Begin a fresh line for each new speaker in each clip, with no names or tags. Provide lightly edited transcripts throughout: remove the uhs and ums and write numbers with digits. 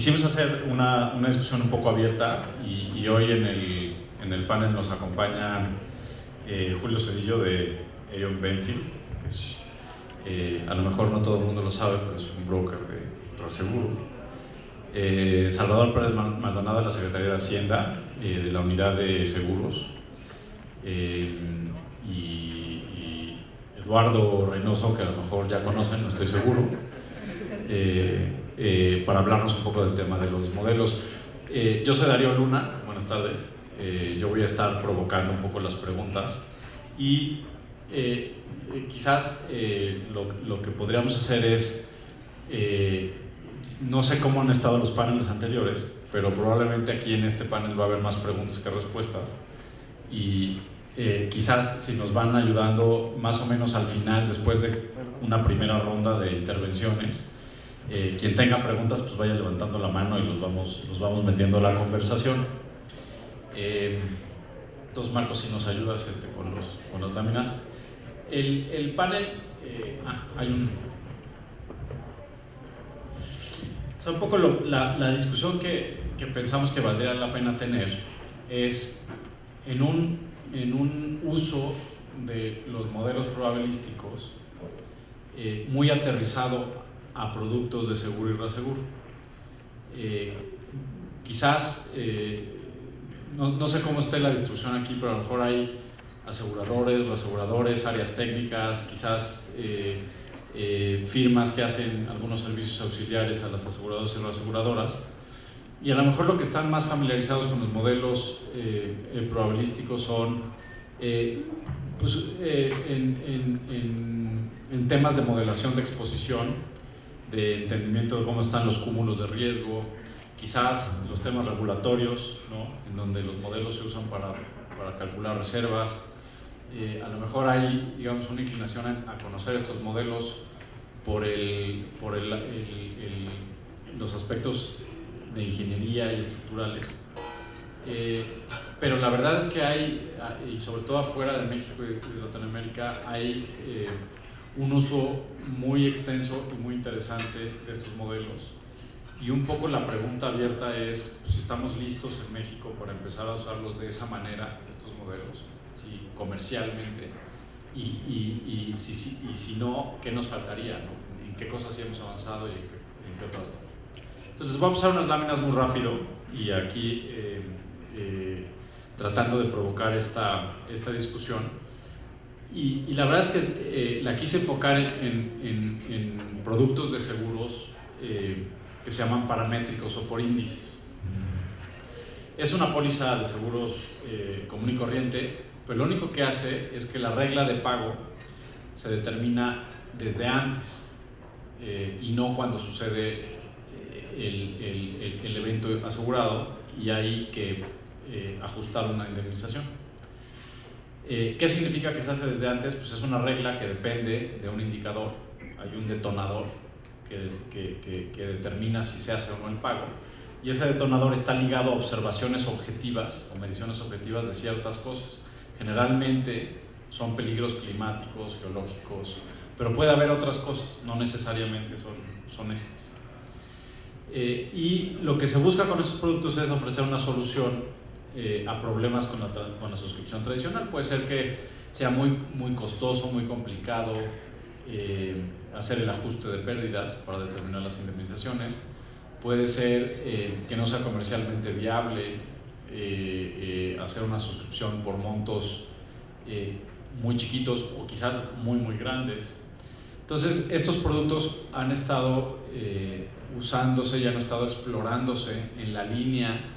quisimos hacer una discusión un poco abierta y hoy en el panel nos acompaña Julio Cedillo de Aon Benfield, que es, a lo mejor no todo el mundo lo sabe, pero es un broker de reaseguro. Salvador Pérez Maldonado de la Secretaría de Hacienda, de la Unidad de Seguros, y Eduardo Reynoso, que a lo mejor ya conocen, no estoy seguro, para hablarnos un poco del tema de los modelos. Yo soy Darío Luna, buenas tardes. Yo voy a estar provocando un poco las preguntas y quizás lo que podríamos hacer es, no sé cómo han estado los paneles anteriores, pero probablemente aquí en este panel va a haber más preguntas que respuestas y quizás si nos van ayudando más o menos al final, después de una primera ronda de intervenciones, quien tenga preguntas pues vaya levantando la mano y los vamos metiendo a la conversación. Entonces, Marcos, si nos ayudas con las láminas. El panel, hay un... O sea, un poco la discusión que pensamos que valdría la pena tener es en un uso de los modelos probabilísticos muy aterrizado a productos de seguro y reaseguro. Quizás, no sé cómo esté la distribución aquí, pero a lo mejor hay aseguradores, reaseguradores, áreas técnicas, quizás firmas que hacen algunos servicios auxiliares a las aseguradoras y reaseguradoras, y a lo mejor lo que están más familiarizados con los modelos probabilísticos son en temas de modelación de exposición, de entendimiento de cómo están los cúmulos de riesgo, quizás los temas regulatorios, ¿no? En donde los modelos se usan para calcular reservas. A lo mejor hay, digamos, una inclinación a conocer estos modelos por los aspectos de ingeniería y estructurales. Pero la verdad es que hay, y sobre todo afuera de México y de Latinoamérica, hay un uso muy extenso y muy interesante de estos modelos. Y un poco la pregunta abierta es si estamos listos en México para empezar a usarlos de esa manera, estos modelos, ¿sí? Comercialmente, y si no, ¿qué nos faltaría, ¿no? ¿En qué cosas sí hemos avanzado y en qué otras no? Entonces les voy a pasar unas láminas muy rápido y aquí tratando de provocar esta discusión. Y la verdad es que la quise enfocar en productos de seguros que se llaman paramétricos o por índices. Es una póliza de seguros común y corriente, pero lo único que hace es que la regla de pago se determina desde antes y no cuando sucede el evento asegurado y hay que ajustar una indemnización. ¿Qué significa que se hace desde antes? Pues es una regla que depende de un indicador. Hay un detonador que determina si se hace o no el pago, y ese detonador está ligado a observaciones objetivas o mediciones objetivas de ciertas cosas. Generalmente son peligros climáticos, geológicos, pero puede haber otras cosas, no necesariamente son estas. Y lo que se busca con estos productos es ofrecer una solución a problemas con la suscripción tradicional. Puede ser que sea muy costoso, muy complicado hacer el ajuste de pérdidas para determinar las indemnizaciones. Puede ser que no sea comercialmente viable hacer una suscripción por montos muy chiquitos o quizás muy grandes. Entonces estos productos han estado usándose y han estado explorándose en la línea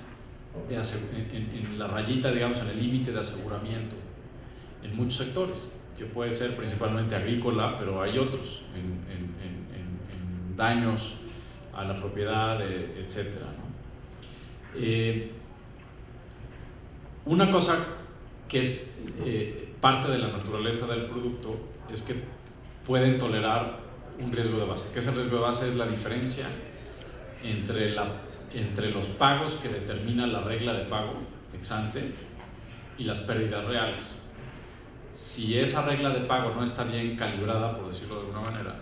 en la rayita, digamos, en el límite de aseguramiento en muchos sectores, que puede ser principalmente agrícola, pero hay otros en daños a la propiedad, etcétera, ¿no? Una cosa que es parte de la naturaleza del producto es que pueden tolerar un riesgo de base. ¿Qué es el riesgo de base? Es la diferencia entre los pagos que determina la regla de pago ex ante y las pérdidas reales. Si esa regla de pago no está bien calibrada, por decirlo de alguna manera,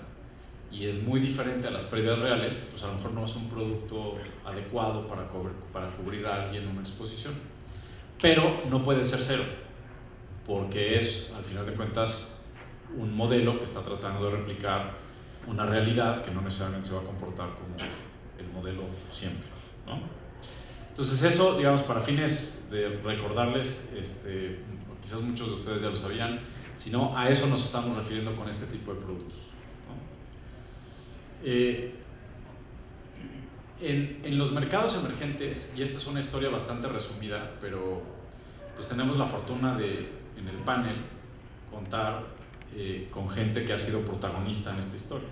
y es muy diferente a las pérdidas reales, pues a lo mejor no es un producto adecuado para cubrir a alguien una exposición. Pero no puede ser cero, porque es, al final de cuentas, un modelo que está tratando de replicar una realidad que no necesariamente se va a comportar como el modelo siempre, ¿no? Entonces eso, digamos, para fines de recordarles, quizás muchos de ustedes ya lo sabían, sino a eso nos estamos refiriendo con este tipo de productos, ¿no? En los mercados emergentes, y esta es una historia bastante resumida, pero pues tenemos la fortuna de, en el panel, contar con gente que ha sido protagonista en esta historia.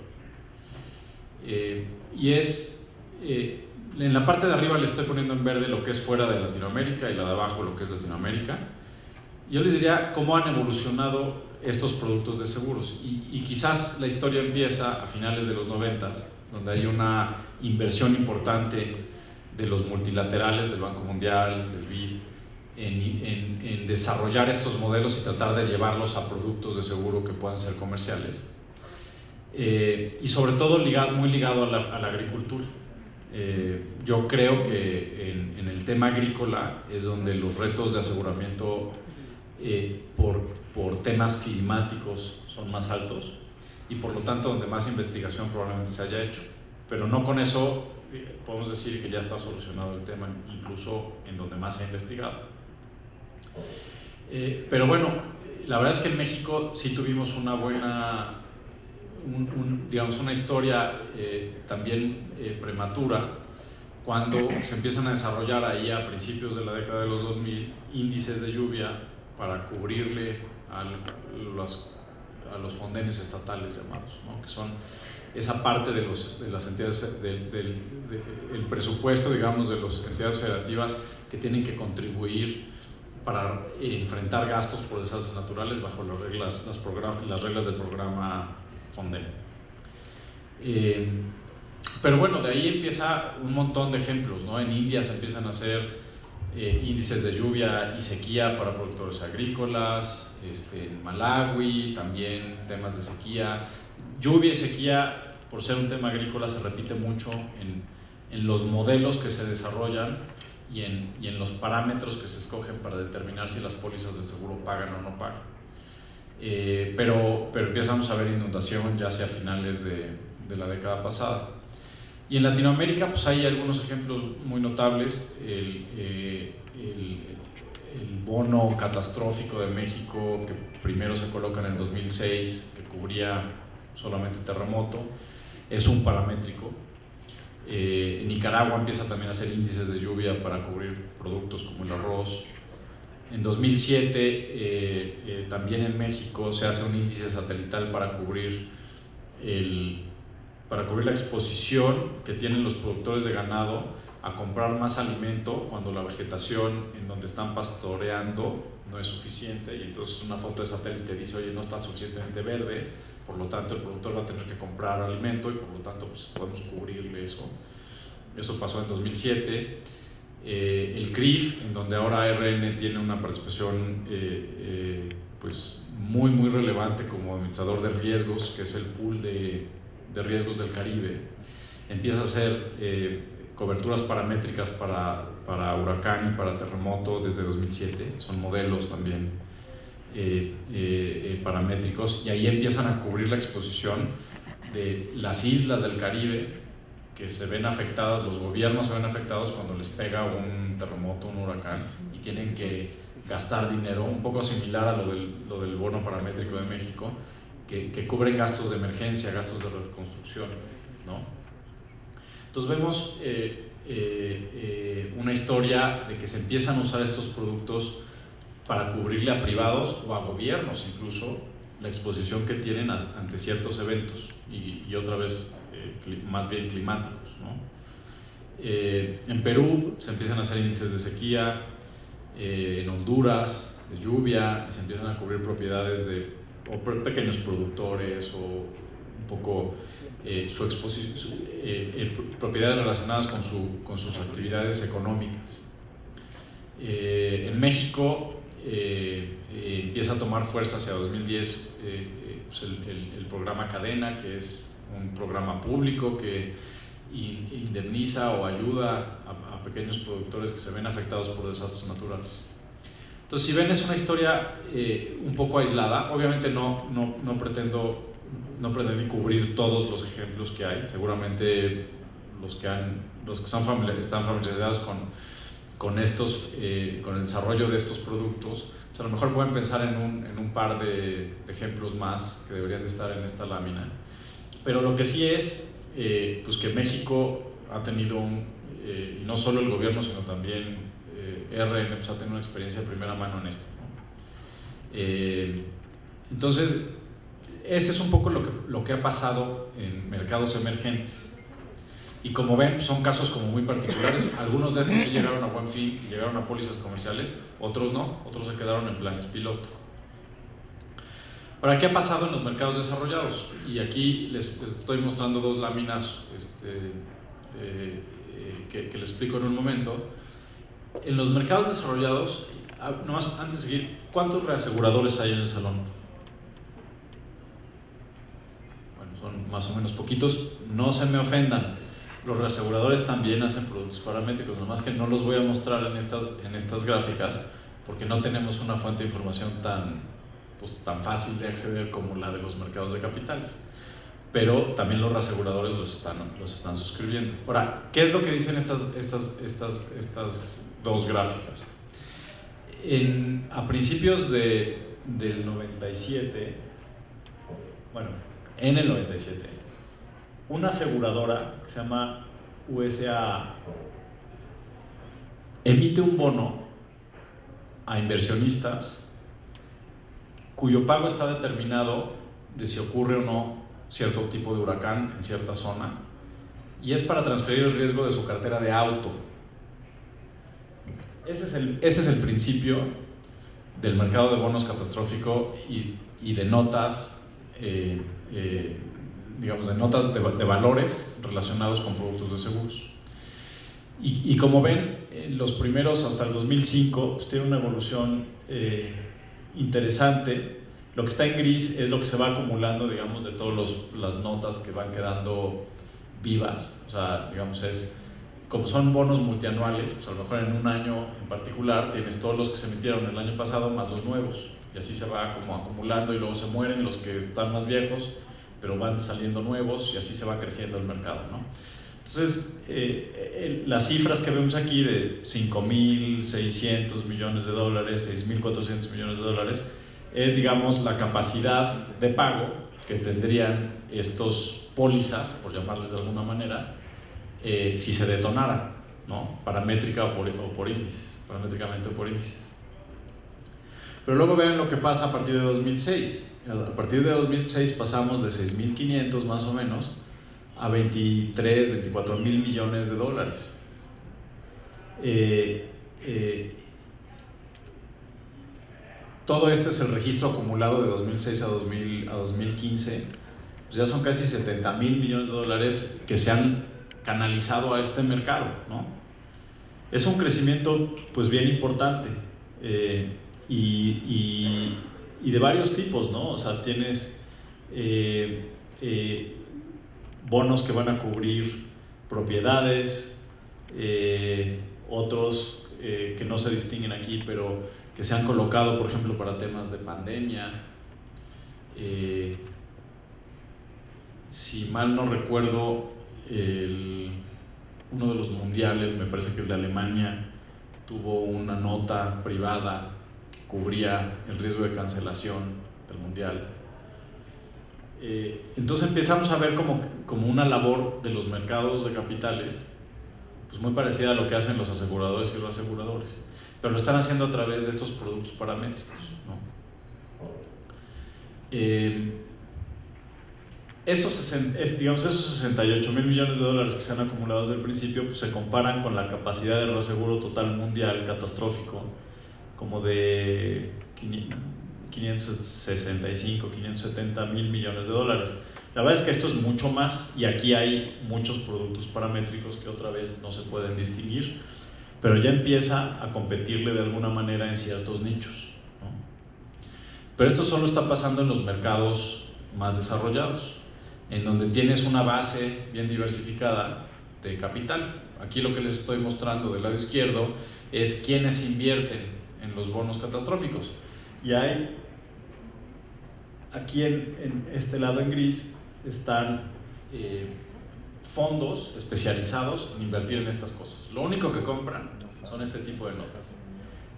Y es, en la parte de arriba le estoy poniendo en verde lo que es fuera de Latinoamérica y la de abajo lo que es Latinoamérica. Yo les diría cómo han evolucionado estos productos de seguros, y quizás la historia empieza a finales de los 90s, donde hay una inversión importante de los multilaterales, del Banco Mundial, del BID, en desarrollar estos modelos y tratar de llevarlos a productos de seguro que puedan ser comerciales, y sobre todo muy ligado a la agricultura. Yo creo que en el tema agrícola es donde los retos de aseguramiento por temas climáticos son más altos, y por lo tanto donde más investigación probablemente se haya hecho, pero no con eso podemos decir que ya está solucionado el tema, incluso en donde más se ha investigado. Pero bueno, la verdad es que en México sí tuvimos una buena, digamos, una historia también prematura, cuando se empiezan a desarrollar ahí a principios de la década de los 2000 índices de lluvia para cubrirle a los fondenes estatales llamados, ¿no? Que son esa parte de las entidades, el presupuesto, digamos, de las entidades federativas que tienen que contribuir para enfrentar gastos por desastres naturales bajo las reglas del programa Fonden. Pero bueno, de ahí empieza un montón de ejemplos, ¿no? En India se empiezan a hacer índices de lluvia y sequía para productores agrícolas, en Malawi también temas de sequía. Lluvia y sequía, por ser un tema agrícola, se repite mucho en los modelos que se desarrollan y en los parámetros que se escogen para determinar si las pólizas de seguro pagan o no pagan. Pero empezamos a ver inundación ya hacia finales de la década pasada. Y en Latinoamérica pues hay algunos ejemplos muy notables. El bono catastrófico de México, que primero se coloca en el 2006, que cubría solamente terremoto, es un paramétrico. Nicaragua empieza también a hacer índices de lluvia para cubrir productos como el arroz. En 2007 también en México se hace un índice satelital para cubrir la exposición que tienen los productores de ganado a comprar más alimento cuando la vegetación en donde están pastoreando no es suficiente, y entonces una foto de satélite dice: oye, no está suficientemente verde, por lo tanto el productor va a tener que comprar alimento y por lo tanto pues, podemos cubrirle eso. Eso pasó en 2007. El CRIF, en donde ahora RN tiene una participación pues muy relevante como administrador de riesgos, que es el pool de riesgos del Caribe, empieza a hacer coberturas paramétricas para huracán y para terremoto desde 2007. Son modelos también paramétricos, y ahí empiezan a cubrir la exposición de las islas del Caribe que se ven afectadas. Los gobiernos se ven afectados cuando les pega un terremoto, un huracán, y tienen que gastar dinero, un poco similar a lo del bono paramétrico de México, que cubren gastos de emergencia, gastos de reconstrucción, ¿no? Entonces vemos una historia de que se empiezan a usar estos productos para cubrirle a privados o a gobiernos incluso la exposición que tienen ante ciertos eventos, y otra vez más bien climáticos, ¿no? En Perú se empiezan a hacer índices de sequía, en Honduras de lluvia, y se empiezan a cubrir propiedades o pequeños productores, o un poco su exposición, propiedades relacionadas con sus actividades económicas. En México empieza a tomar fuerza hacia 2010 pues el programa Cadena, que es un programa público que indemniza o ayuda a pequeños productores que se ven afectados por desastres naturales. Entonces, si ven, es una historia un poco aislada. Obviamente no pretendí cubrir todos los ejemplos que hay. Seguramente los que están familiarizados con el desarrollo de estos productos, pues a lo mejor pueden pensar en un par de ejemplos más que deberían de estar en esta lámina. Pero lo que sí es pues que México ha tenido y no solo el gobierno, sino también RN, pues ha tenido una experiencia de primera mano en esto, ¿no? Entonces, ese es un poco lo que ha pasado en mercados emergentes. Y como ven, son casos como muy particulares. Algunos de estos sí llegaron a buen fin y llegaron a pólizas comerciales, otros no, otros se quedaron en planes piloto. Ahora, ¿qué ha pasado en los mercados desarrollados? Y aquí les estoy mostrando dos láminas que les explico en un momento. En los mercados desarrollados, nomás antes de seguir, ¿cuántos reaseguradores hay en el salón? Bueno, son más o menos poquitos. No se me ofendan, los reaseguradores también hacen productos paramétricos, nomás que no los voy a mostrar en estas gráficas porque no tenemos una fuente de información tan fácil de acceder como la de los mercados de capitales. Pero también los reaseguradores los están suscribiendo. Ahora, ¿qué es lo que dicen estas dos gráficas? A principios del 97, en el 97, una aseguradora que se llama USA emite un bono a inversionistas cuyo pago está determinado de si ocurre o no cierto tipo de huracán en cierta zona, y es para transferir el riesgo de su cartera de auto. Ese es el principio del mercado de bonos catastrófico y de notas, digamos, de notas de valores relacionados con productos de seguros. Y como ven, los primeros hasta el 2005 pues tiene una evolución interesante. Lo que está en gris es lo que se va acumulando, digamos, de todas las notas que van quedando vivas. O sea, digamos, como son bonos multianuales, pues a lo mejor en un año en particular tienes todos los que se emitieron el año pasado más los nuevos, y así se va como acumulando, y luego se mueren los que están más viejos, pero van saliendo nuevos, y así se va creciendo el mercado, ¿no? Entonces, las cifras que vemos aquí de 5.600 millones de dólares, 6.400 millones de dólares, es, digamos, la capacidad de pago que tendrían estos pólizas, por llamarles de alguna manera, si se detonaran, ¿no? Paramétrica o por índices, paramétricamente o por índices. Pero luego vean lo que pasa a partir de 2006. A partir de 2006 pasamos de 6.500 más o menos a 23, 24 mil millones de dólares. Todo este es el registro acumulado de 2006 a 2015. Pues ya son casi 70 mil millones de dólares que se han canalizado a este mercado, ¿no? Es un crecimiento pues bien importante, y de varios tipos, ¿no? O sea, tienes bonos que van a cubrir propiedades, otros que no se distinguen aquí, pero que se han colocado, por ejemplo, para temas de pandemia. Si mal no recuerdo, uno de los mundiales, me parece que el de Alemania, tuvo una nota privada que cubría el riesgo de cancelación del mundial. Entonces empezamos a ver como una labor de los mercados de capitales pues muy parecida a lo que hacen los aseguradores y reaseguradores, pero lo están haciendo a través de estos productos paramétricos, ¿no? Esos 68 mil millones de dólares que se han acumulado desde el principio pues se comparan con la capacidad de reaseguro total mundial catastrófico como de 565, 570 mil millones de dólares. La verdad es que esto es mucho más, y aquí hay muchos productos paramétricos que otra vez no se pueden distinguir, pero ya empieza a competirle de alguna manera en ciertos nichos, ¿no? Pero esto solo está pasando en los mercados más desarrollados. en donde tienes una base bien diversificada de capital. Aquí lo que les estoy mostrando del lado izquierdo es quiénes invierten en los bonos catastróficos. Y hay, aquí en este lado en gris, están fondos especializados en invertir en estas cosas. Lo único que compran son este tipo de notas.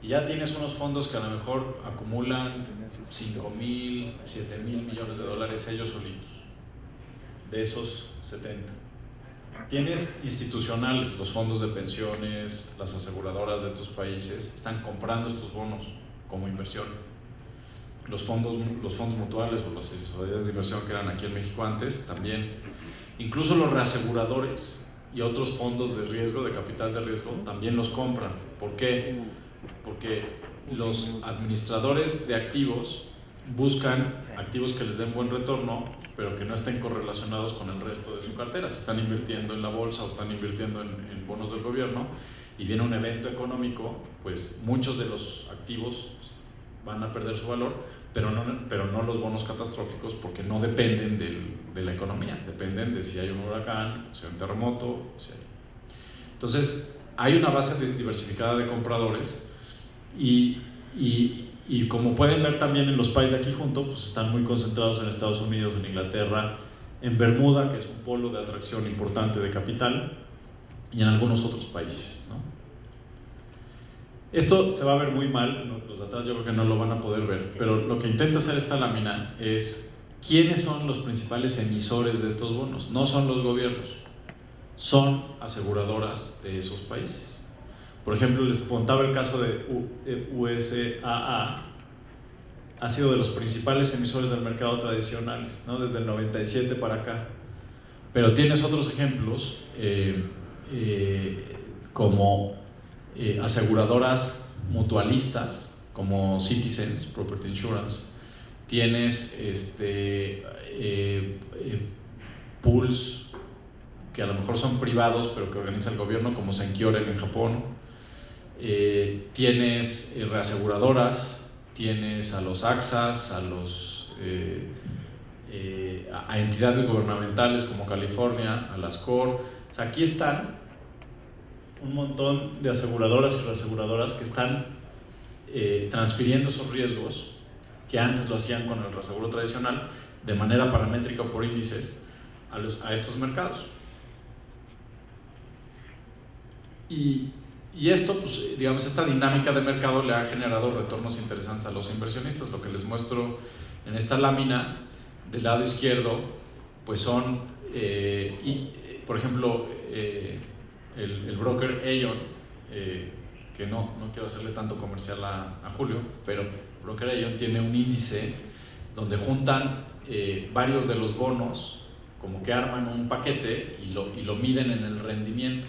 Y ya tienes unos fondos que a lo mejor acumulan 5,000, 7,000 millones de dólares ellos solitos, de esos 70. Tienes institucionales, los fondos de pensiones, las aseguradoras de estos países están comprando estos bonos como inversión. Los fondos mutuales o las sociedades de inversión que eran aquí en México antes también. Incluso los reaseguradores y otros fondos de riesgo, de capital de riesgo, también los compran. ¿Por qué? Porque los administradores de activos buscan activos que les den buen retorno, pero que no estén correlacionados con el resto de su cartera. Si están invirtiendo en la bolsa o están invirtiendo en bonos del gobierno y viene un evento económico, pues muchos de los activos van a perder su valor, pero no los bonos catastróficos, porque no dependen de la economía, dependen de si hay un huracán, si hay un terremoto, si hay... Entonces hay una base diversificada de compradores y como pueden ver también en los países de aquí junto, pues están muy concentrados en Estados Unidos, en Inglaterra, en Bermuda, que es un polo de atracción importante de capital, y en algunos otros países, ¿no? Esto se va a ver muy mal, los de atrás yo creo que no lo van a poder ver, pero lo que intenta hacer esta lámina es quiénes son los principales emisores de estos bonos. No son los gobiernos, son aseguradoras de esos países. Por ejemplo, les contaba el caso de USAA, ha sido de los principales emisores del mercado tradicionales, ¿no? Desde el 97 para acá. Pero tienes otros ejemplos como aseguradoras mutualistas como Citizens Property Insurance, tienes pools que a lo mejor son privados pero que organiza el gobierno como Senkyoren en Japón, tienes reaseguradoras, tienes a los AXAs, a entidades gubernamentales como California, a las COR. O sea, aquí están un montón de aseguradoras y reaseguradoras que están transfiriendo esos riesgos que antes lo hacían con el reaseguro tradicional de manera paramétrica o por índices a estos mercados. Y esto, pues, digamos, esta dinámica de mercado le ha generado retornos interesantes a los inversionistas. Lo que les muestro en esta lámina del lado izquierdo, pues son, por ejemplo, el broker Aon, que no quiero hacerle tanto comercial a Julio, pero broker Aon tiene un índice donde juntan varios de los bonos, como que arman un paquete y lo miden en el rendimiento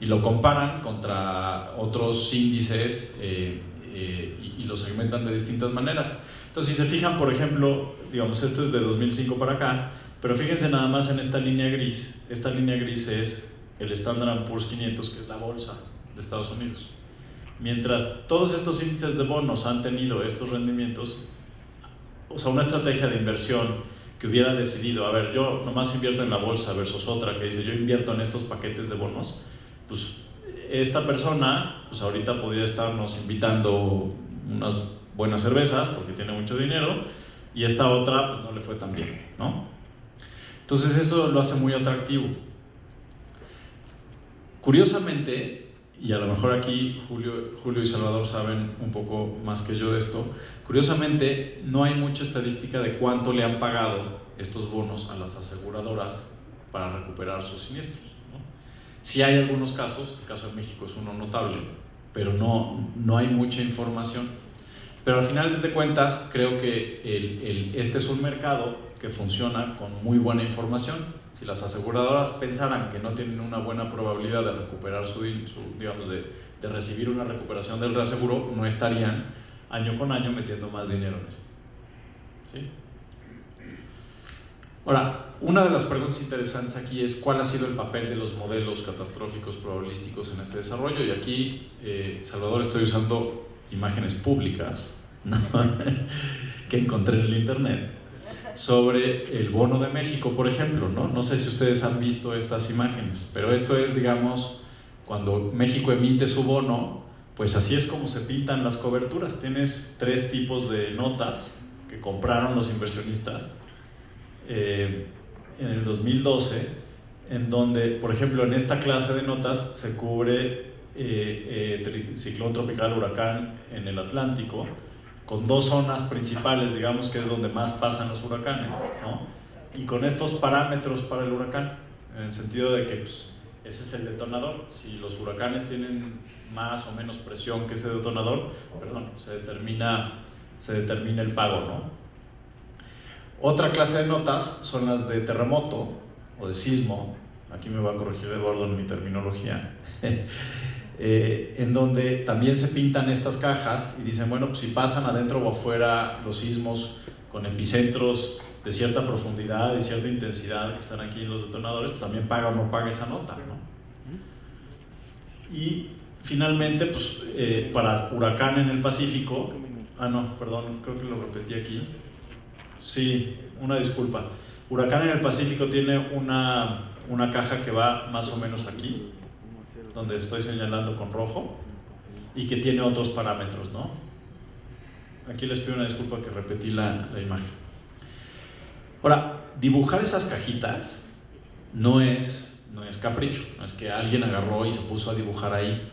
y lo comparan contra otros índices y lo segmentan de distintas maneras. Entonces, si se fijan, por ejemplo, digamos, esto es de 2005 para acá, pero fíjense nada más en esta línea gris. Esta línea gris es el Standard & Poor's 500, que es la bolsa de Estados Unidos. Mientras todos estos índices de bonos han tenido estos rendimientos, o sea, una estrategia de inversión que hubiera decidido, a ver, yo nomás invierto en la bolsa versus otra que dice, yo invierto en estos paquetes de bonos, pues esta persona, pues ahorita podría estarnos invitando unas buenas cervezas porque tiene mucho dinero, y esta otra, pues no le fue tan bien, ¿no? Entonces eso lo hace muy atractivo. Curiosamente, y a lo mejor aquí Julio y Salvador saben un poco más que yo de esto, curiosamente no hay mucha estadística de cuánto le han pagado estos bonos a las aseguradoras para recuperar sus siniestros, ¿no? Sí hay algunos casos, el caso de México es uno notable, pero no hay mucha información. Pero al final de cuentas creo que este es un mercado que funciona con muy buena información. Si las aseguradoras pensaran que no tienen una buena probabilidad de recuperar digamos, de recibir una recuperación del reaseguro, no estarían año con año metiendo más dinero en esto, ¿sí? Ahora, una de las preguntas interesantes aquí es ¿cuál ha sido el papel de los modelos catastróficos probabilísticos en este desarrollo? Y aquí, Salvador, estoy usando imágenes públicas, ¿no? que encontré en el internet. sobre el bono de México, por ejemplo, ¿no? No sé si ustedes han visto estas imágenes, pero esto es, digamos, cuando México emite su bono, pues así es como se pintan las coberturas. Tienes 3 tipos de notas que compraron los inversionistas en el 2012, en donde, por ejemplo, en esta clase de notas se cubre ciclón tropical, huracán en el Atlántico, con 2 zonas principales, digamos, que es donde más pasan los huracanes, ¿no? Y con estos parámetros para el huracán, en el sentido de que pues, ese es el detonador. Si los huracanes tienen más o menos presión que ese detonador, perdón, se determina el pago, ¿no? Otra clase de notas son las de terremoto o de sismo. Aquí me va a corregir Eduardo en mi terminología. En donde también se pintan estas cajas y dicen, bueno, pues si pasan adentro o afuera los sismos con epicentros de cierta profundidad y cierta intensidad que están aquí en los detonadores, pues también paga o no paga esa nota, ¿no? Y finalmente, pues para huracán en el Pacífico, no, perdón, creo que lo repetí aquí. Sí, una disculpa. Huracán en el Pacífico tiene una caja que va más o menos aquí, donde estoy señalando con rojo, y que tiene otros parámetros, ¿no? Aquí les pido una disculpa que repetí la imagen. Ahora, dibujar esas cajitas no es capricho, no es que alguien agarró y se puso a dibujar ahí.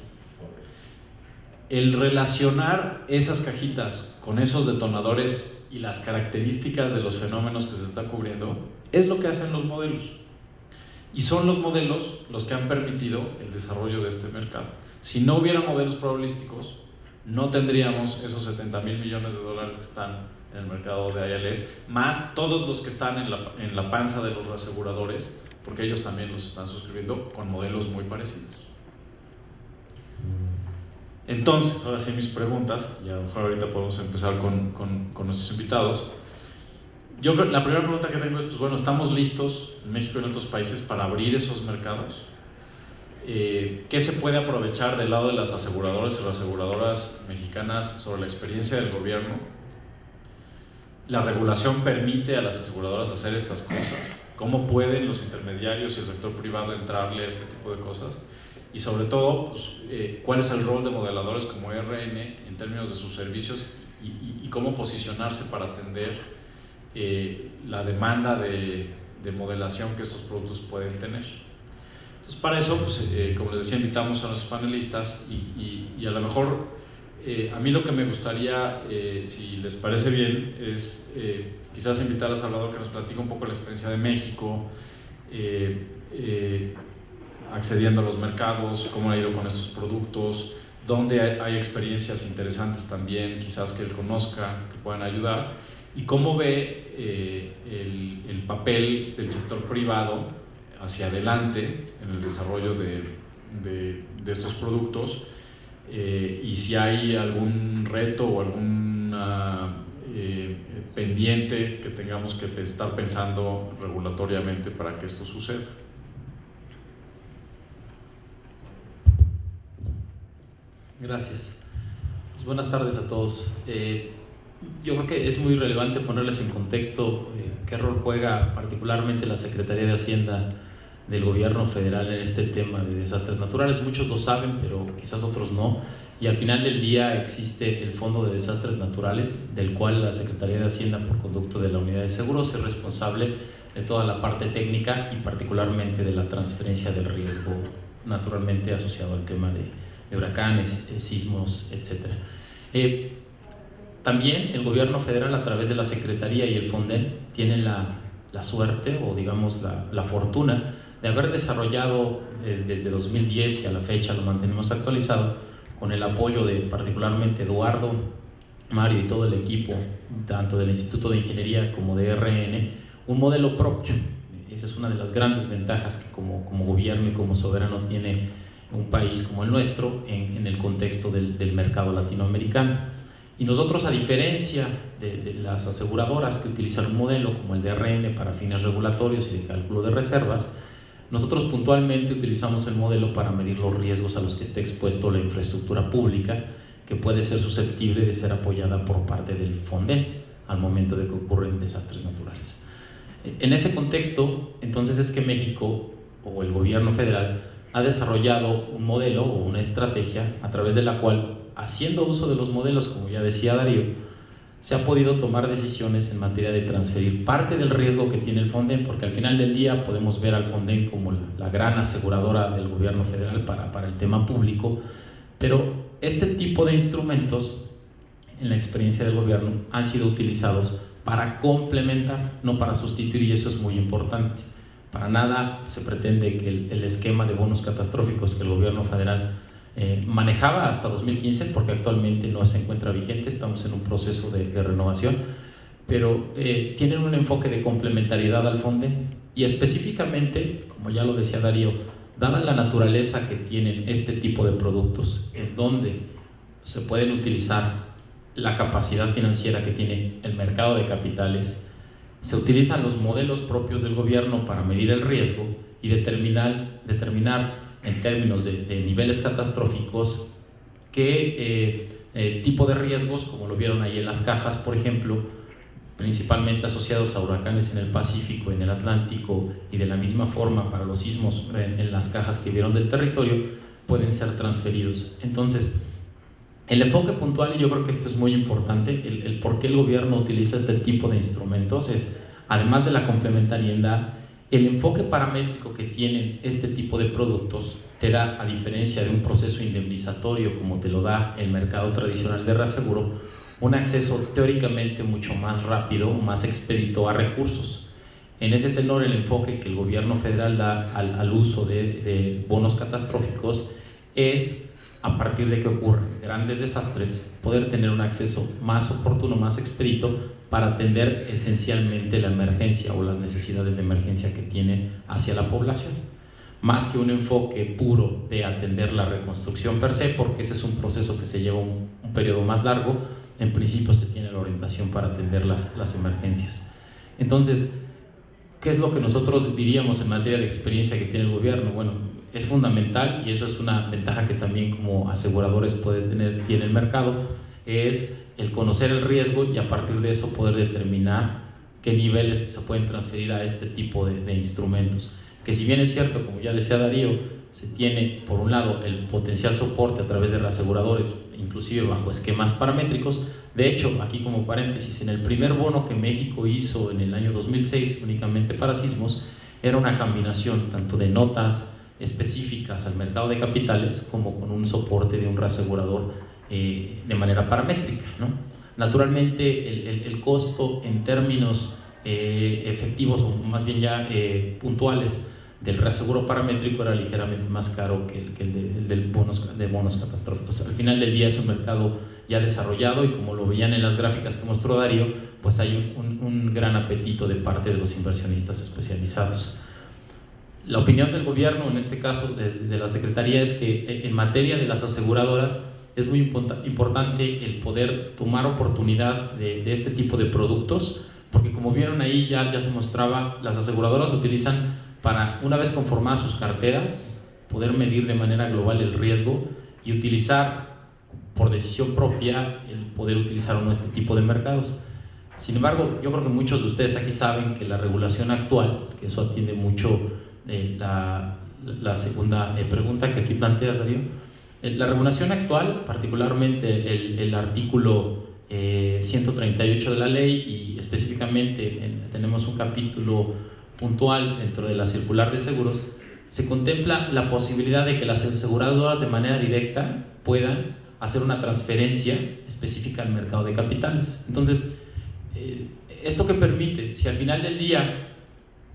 El relacionar esas cajitas con esos detonadores y las características de los fenómenos que se está cubriendo es lo que hacen los modelos. Y son los modelos los que han permitido el desarrollo de este mercado. Si no hubiera modelos probabilísticos, no tendríamos esos $70,000 millones que están en el mercado de ILS, más todos los que están en la panza de los reaseguradores, porque ellos también los están suscribiendo con modelos muy parecidos. Entonces, ahora sí mis preguntas, y a lo mejor ahorita podemos empezar con nuestros invitados. Yo creo, la primera pregunta que tengo es, pues bueno, ¿estamos listos en México y en otros países para abrir esos mercados? ¿Qué se puede aprovechar del lado de las aseguradoras y reaseguradoras mexicanas sobre la experiencia del gobierno? ¿La regulación permite a las aseguradoras hacer estas cosas? ¿Cómo pueden los intermediarios y el sector privado entrarle a este tipo de cosas? Y sobre todo, pues, ¿cuál es el rol de modeladores como RN en términos de sus servicios y cómo posicionarse para atender la demanda de modelación que estos productos pueden tener? Entonces, para eso, pues, como les decía, invitamos a nuestros panelistas y a lo mejor a mí lo que me gustaría, si les parece bien, es quizás invitar a Salvador que nos platique un poco la experiencia de México, accediendo a los mercados, cómo ha ido con estos productos, dónde hay experiencias interesantes también, quizás que él conozca, que puedan ayudar, y cómo ve el papel del sector privado hacia adelante en el desarrollo de estos productos, y si hay algún reto o alguna pendiente que tengamos que estar pensando regulatoriamente para que esto suceda.
Gracias. Pues buenas tardes a todos. Yo creo que es muy relevante ponerles en contexto qué rol juega particularmente la Secretaría de Hacienda del Gobierno Federal en este tema de desastres naturales. Muchos lo saben, pero quizás otros no. Y al final del día existe el Fondo de Desastres Naturales, del cual la Secretaría de Hacienda, por conducto de la Unidad de Seguros, es responsable de toda la parte técnica y particularmente de la transferencia del riesgo naturalmente asociado al tema de huracanes, sismos, etc. También el gobierno federal, a través de la Secretaría y el Fonden, tiene la suerte o digamos la fortuna de haber desarrollado desde 2010 y a la fecha lo mantenemos actualizado con el apoyo de particularmente Eduardo, Mario y todo el equipo, tanto del Instituto de Ingeniería como de RN, un modelo propio. Esa es una de las grandes ventajas que como gobierno y como soberano tiene un país como el nuestro en el contexto del mercado latinoamericano. Y nosotros, a diferencia de las aseguradoras que utilizan un modelo como el de RN para fines regulatorios y de cálculo de reservas, nosotros puntualmente utilizamos el modelo para medir los riesgos a los que esté expuesto la infraestructura pública, que puede ser susceptible de ser apoyada por parte del Fonden, al momento de que ocurren desastres naturales. En ese contexto, entonces, es que México o el gobierno federal ha desarrollado un modelo o una estrategia a través de la cual, haciendo uso de los modelos, como ya decía Darío, se ha podido tomar decisiones en materia de transferir parte del riesgo que tiene el Fonden, porque al final del día podemos ver al Fonden como la gran aseguradora del gobierno federal para el tema público, pero este tipo de instrumentos, en la experiencia del gobierno, han sido utilizados para complementar, no para sustituir, y eso es muy importante. Para nada se pretende que el esquema de bonos catastróficos que el gobierno federal manejaba hasta 2015, porque actualmente no se encuentra vigente, estamos en un proceso de renovación, pero tienen un enfoque de complementariedad al Fonden, y específicamente, como ya lo decía Darío, dada la naturaleza que tienen este tipo de productos, en donde se pueden utilizar la capacidad financiera que tiene el mercado de capitales, se utilizan los modelos propios del gobierno para medir el riesgo y determinar en términos de niveles catastróficos qué tipo de riesgos, como lo vieron ahí en las cajas, por ejemplo, principalmente asociados a huracanes en el Pacífico, en el Atlántico, y de la misma forma para los sismos en las cajas que vieron del territorio, pueden ser transferidos. Entonces, el enfoque puntual, y yo creo que esto es muy importante, el por qué el gobierno utiliza este tipo de instrumentos, es, además de la complementariedad, el enfoque paramétrico que tienen este tipo de productos te da, a diferencia de un proceso indemnizatorio como te lo da el mercado tradicional de reaseguro, un acceso teóricamente mucho más rápido, más expedito a recursos. En ese tenor, el enfoque que el gobierno federal da al uso de bonos catastróficos es, a partir de que ocurran grandes desastres, poder tener un acceso más oportuno, más expedito, para atender esencialmente la emergencia o las necesidades de emergencia que tiene hacia la población, más que un enfoque puro de atender la reconstrucción per se, porque ese es un proceso que se lleva un periodo más largo. En principio se tiene la orientación para atender las emergencias. Entonces, ¿qué es lo que nosotros diríamos en materia de experiencia que tiene el gobierno? Bueno, es fundamental, y eso es una ventaja que también como aseguradores tiene el mercado, es el conocer el riesgo y a partir de eso poder determinar qué niveles se pueden transferir a este tipo de instrumentos. Que si bien es cierto, como ya decía Darío, se tiene por un lado el potencial soporte a través de reaseguradores, inclusive bajo esquemas paramétricos. De hecho, aquí como paréntesis, en el primer bono que México hizo en el año 2006 únicamente para sismos, era una combinación tanto de notas específicas al mercado de capitales como con un soporte de un reasegurador de manera paramétrica, ¿no? Naturalmente el costo en términos efectivos, o más bien ya puntuales, del reaseguro paramétrico era ligeramente más caro que el de bonos catastróficos. Al final del día es un mercado ya desarrollado, y como lo veían en las gráficas que mostró Darío, pues hay un gran apetito de parte de los inversionistas especializados. La opinión del gobierno, en este caso de la Secretaría, es que en materia de las aseguradoras es muy importante el poder tomar oportunidad de este tipo de productos, porque como vieron ahí ya se mostraba, las aseguradoras utilizan para, una vez conformadas sus carteras, poder medir de manera global el riesgo y utilizar por decisión propia el poder utilizar o no este tipo de mercados. Sin embargo, yo creo que muchos de ustedes aquí saben que la regulación actual, que eso atiende mucho la segunda pregunta que aquí planteas, Darío, la regulación actual, particularmente el artículo 138 de la ley, y específicamente tenemos un capítulo puntual dentro de la circular de seguros, se contempla la posibilidad de que las aseguradoras de manera directa puedan hacer una transferencia específica al mercado de capitales. Entonces, ¿esto qué permite? Si al final del día,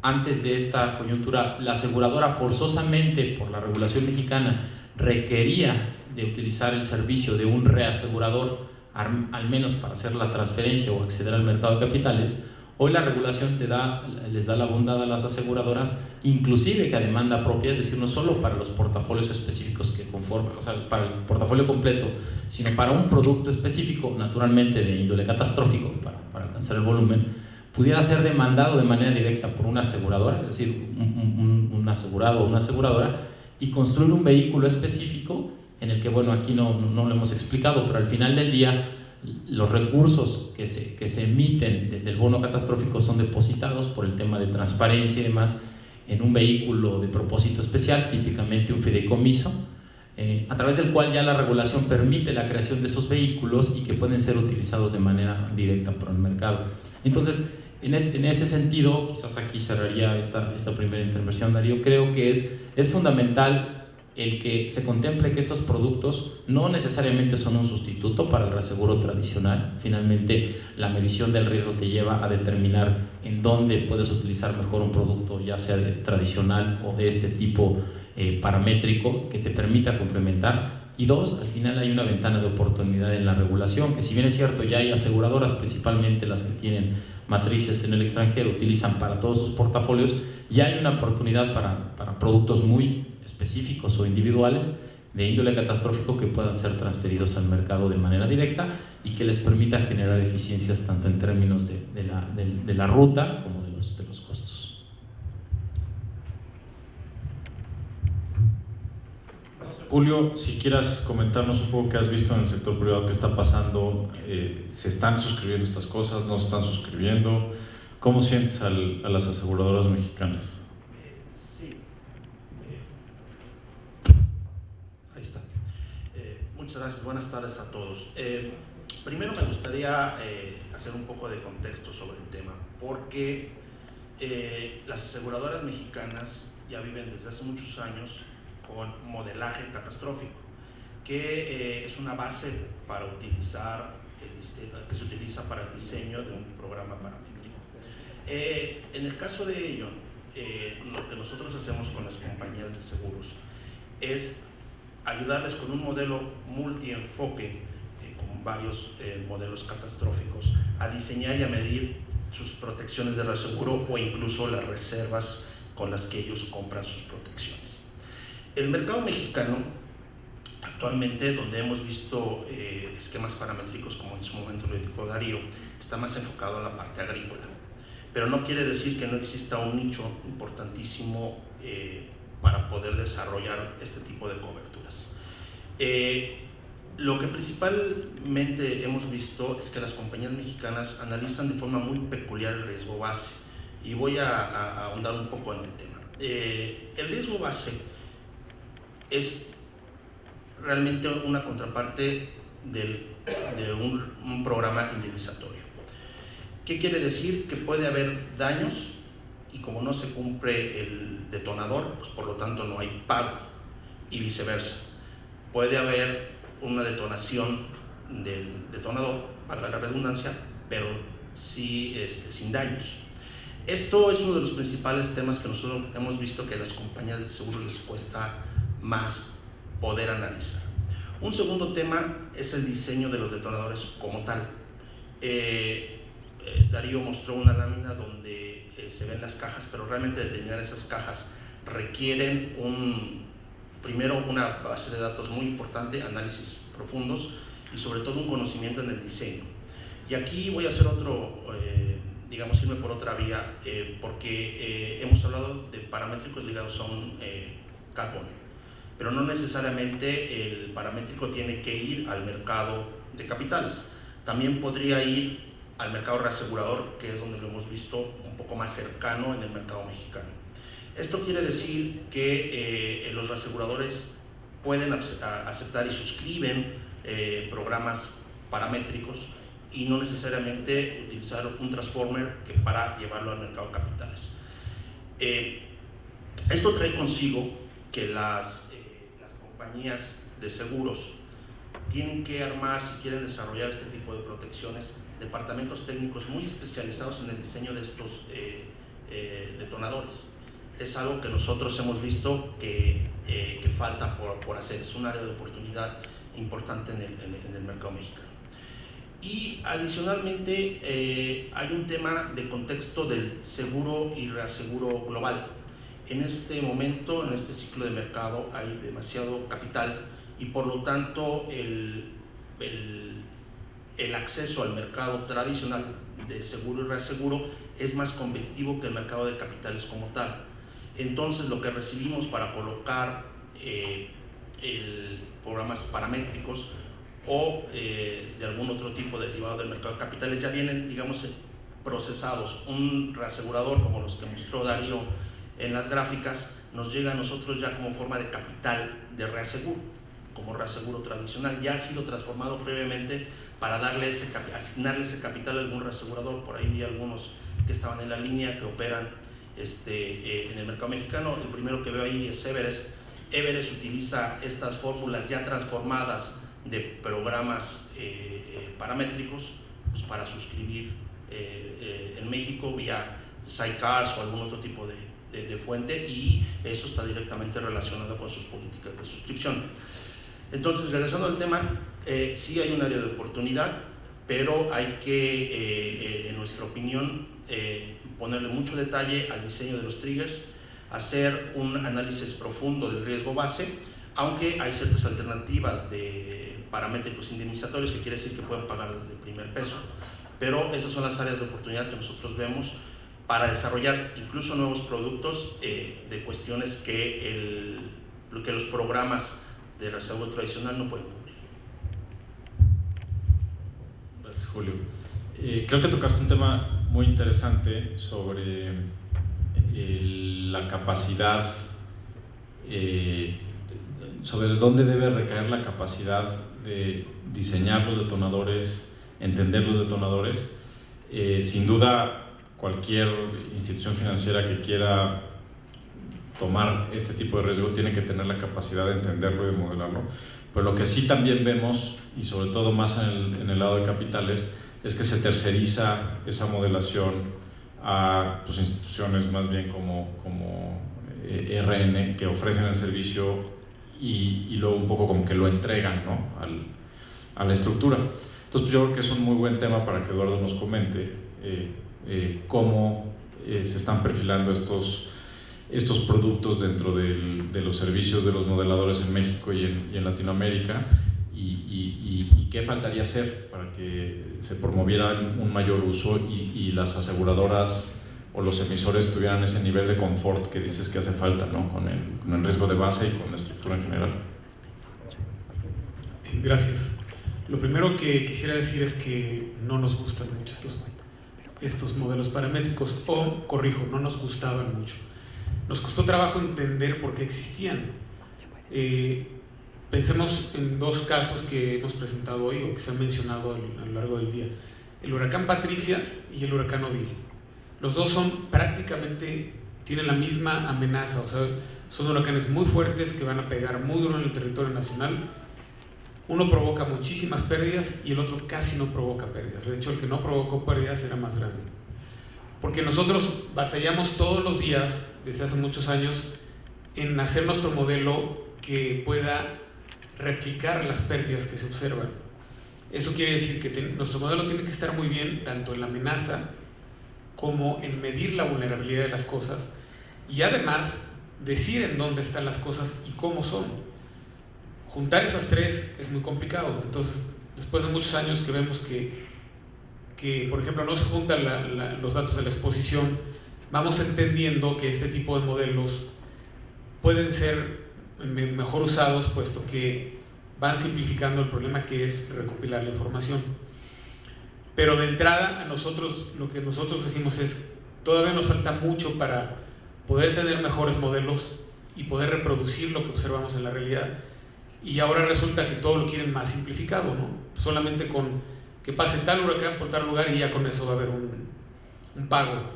antes de esta coyuntura, la aseguradora forzosamente por la regulación mexicana requería de utilizar el servicio de un reasegurador, al menos para hacer la transferencia o acceder al mercado de capitales, hoy la regulación les da la bondad a las aseguradoras, inclusive que a demanda propia, es decir, no solo para los portafolios específicos que conforman, o sea, para el portafolio completo, sino para un producto específico, naturalmente de índole catastrófico, para alcanzar el volumen, pudiera ser demandado de manera directa por una aseguradora, es decir, un asegurado o una aseguradora, y construir un vehículo específico en el que, bueno, aquí no lo hemos explicado, pero al final del día los recursos que se emiten del bono catastrófico son depositados por el tema de transparencia y demás en un vehículo de propósito especial, típicamente un fideicomiso, a través del cual ya la regulación permite la creación de esos vehículos y que pueden ser utilizados de manera directa por el mercado. Entonces, en ese sentido, quizás aquí cerraría esta primera intervención, Darío, creo que es fundamental el que se contemple que estos productos no necesariamente son un sustituto para el reaseguro tradicional. Finalmente, la medición del riesgo te lleva a determinar en dónde puedes utilizar mejor un producto, ya sea tradicional o de este tipo paramétrico, que te permita complementar. Y dos, al final hay una ventana de oportunidad en la regulación, que si bien es cierto, ya hay aseguradoras, principalmente las que tienen matrices en el extranjero, utilizan para todos sus portafolios, ya hay una oportunidad para productos muy específicos o individuales de índole catastrófico que puedan ser transferidos al mercado de manera directa y que les permita generar eficiencias tanto en términos de la ruta como de los costos.
Julio, si quieras comentarnos un poco qué has visto en el sector privado, qué está pasando, ¿se están suscribiendo estas cosas? ¿No se están suscribiendo? ¿Cómo sientes a las aseguradoras mexicanas?
Ahí está. Muchas gracias, buenas tardes a todos. Primero me gustaría hacer un poco de contexto sobre el tema, porque las aseguradoras mexicanas ya viven desde hace muchos años con modelaje catastrófico, que es una base para utilizar, que se utiliza para el diseño de un programa paramétrico. En el caso de ello, lo que nosotros hacemos con las compañías de seguros es ayudarles con un modelo multienfoque, con varios modelos catastróficos, a diseñar y a medir sus protecciones de reaseguro o incluso las reservas con las que ellos compran sus protecciones. El mercado mexicano, actualmente, donde hemos visto esquemas paramétricos, como en su momento lo indicó Darío, está más enfocado a la parte agrícola. Pero no quiere decir que no exista un nicho importantísimo para poder desarrollar este tipo de coberturas. Lo que principalmente hemos visto es que las compañías mexicanas analizan de forma muy peculiar el riesgo base, y voy a ahondar un poco en el tema. El riesgo base es realmente una contraparte de un programa indemnizatorio. ¿Qué quiere decir? Que puede haber daños y como no se cumple el detonador, pues por lo tanto no hay pago, y viceversa. Puede haber una detonación del detonador, valga la redundancia, pero sí sin daños. Esto es uno de los principales temas que nosotros hemos visto que a las compañías de seguro les cuesta más poder analizar. Un segundo tema es el diseño de los detonadores como tal. Darío mostró una lámina donde se ven las cajas, pero realmente determinar esas cajas requieren primero una base de datos muy importante, análisis profundos y sobre todo un conocimiento en el diseño. Y aquí voy a hacer digamos, irme por otra vía, porque hemos hablado de paramétricos ligados a un carbón, pero no necesariamente el paramétrico tiene que ir al mercado de capitales. También podría ir al mercado reasegurador, que es donde lo hemos visto un poco más cercano en el mercado mexicano. Esto quiere decir que los reaseguradores pueden aceptar y suscriben programas paramétricos y no necesariamente utilizar un transformer para llevarlo al mercado de capitales. Esto trae consigo que las compañías de seguros tienen que armar, si quieren desarrollar este tipo de protecciones, departamentos técnicos muy especializados en el diseño de estos detonadores. Es algo que nosotros hemos visto que falta por hacer. Es un área de oportunidad importante en el mercado mexicano. Y adicionalmente hay un tema de contexto del seguro y reaseguro global. En este momento, en este ciclo de mercado, hay demasiado capital y por lo tanto el acceso al mercado tradicional de seguro y reaseguro es más competitivo que el mercado de capitales como tal. Entonces lo que recibimos para colocar programas paramétricos o de algún otro tipo de derivado del mercado de capitales ya vienen, digamos, procesados. Un reasegurador como los que mostró Darío en las gráficas nos llega a nosotros ya como forma de capital de reaseguro, como reaseguro tradicional. Ya ha sido transformado previamente para asignarle ese capital a algún reasegurador. Por ahí vi algunos que estaban en la línea que operan en el mercado mexicano. El primero que veo ahí es Everest. Everest utiliza estas fórmulas ya transformadas de programas paramétricos, pues, para suscribir en México vía sidecars o algún otro tipo de fuente, y eso está directamente relacionado con sus políticas de suscripción. Entonces, regresando al tema, sí hay un área de oportunidad, pero hay que, en nuestra opinión, ponerle mucho detalle al diseño de los triggers, hacer un análisis profundo del riesgo base, aunque hay ciertas alternativas de paramétricos indemnizatorios, que quiere decir que pueden pagar desde el primer peso, pero esas son las áreas de oportunidad que nosotros vemos para desarrollar incluso nuevos productos de cuestiones que los programas de reaseguro tradicional no pueden cubrir.
Gracias, Julio. Creo que tocaste un tema muy interesante sobre la capacidad, sobre dónde debe recaer la capacidad de diseñar los detonadores, entender los detonadores. Sin duda, cualquier institución financiera que quiera tomar este tipo de riesgo tiene que tener la capacidad de entenderlo y de modelarlo. Pero lo que sí también vemos, y sobre todo más en el lado de capitales, es que se terceriza esa modelación a, pues, instituciones más bien como RN, que ofrecen el servicio y luego un poco como que lo entregan, ¿no?, a la estructura. Entonces, pues, yo creo que es un muy buen tema para que Eduardo nos comente cómo se están perfilando estos productos dentro de los servicios de los modeladores en México y en Latinoamérica, y qué faltaría hacer para que se promovieran un mayor uso y las aseguradoras o los emisores tuvieran ese nivel de confort que dices que hace falta, ¿no?, con el riesgo de base y con la estructura en general.
Gracias. Lo primero que quisiera decir es que no nos gustan mucho estos modelos paramétricos, o corrijo, no nos gustaban mucho. Nos costó trabajo entender por qué existían. Pensemos en dos casos que hemos presentado hoy o que se han mencionado a lo largo del día: el huracán Patricia y el huracán Odile. Los dos tienen la misma amenaza, o sea, son huracanes muy fuertes que van a pegar muy duro en el territorio nacional. Uno provoca muchísimas pérdidas y el otro casi no provoca pérdidas. De hecho, el que no provocó pérdidas era más grande. Porque nosotros batallamos todos los días, desde hace muchos años, en hacer nuestro modelo que pueda replicar las pérdidas que se observan. Eso quiere decir que nuestro modelo tiene que estar muy bien, tanto en la amenaza como en medir la vulnerabilidad de las cosas, y además decir en dónde están las cosas y cómo son. Juntar esas tres es muy complicado. Entonces, después de muchos años que vemos que por ejemplo, no se juntan los datos de la exposición, vamos entendiendo que este tipo de modelos pueden ser mejor usados, puesto que van simplificando el problema que es recopilar la información. Pero de entrada, lo que nosotros decimos es: todavía nos falta mucho para poder tener mejores modelos y poder reproducir lo que observamos en la realidad. Y ahora resulta que todo lo quieren más simplificado, ¿no? Solamente con que pase tal huracán por tal lugar y ya con eso va a haber un pago.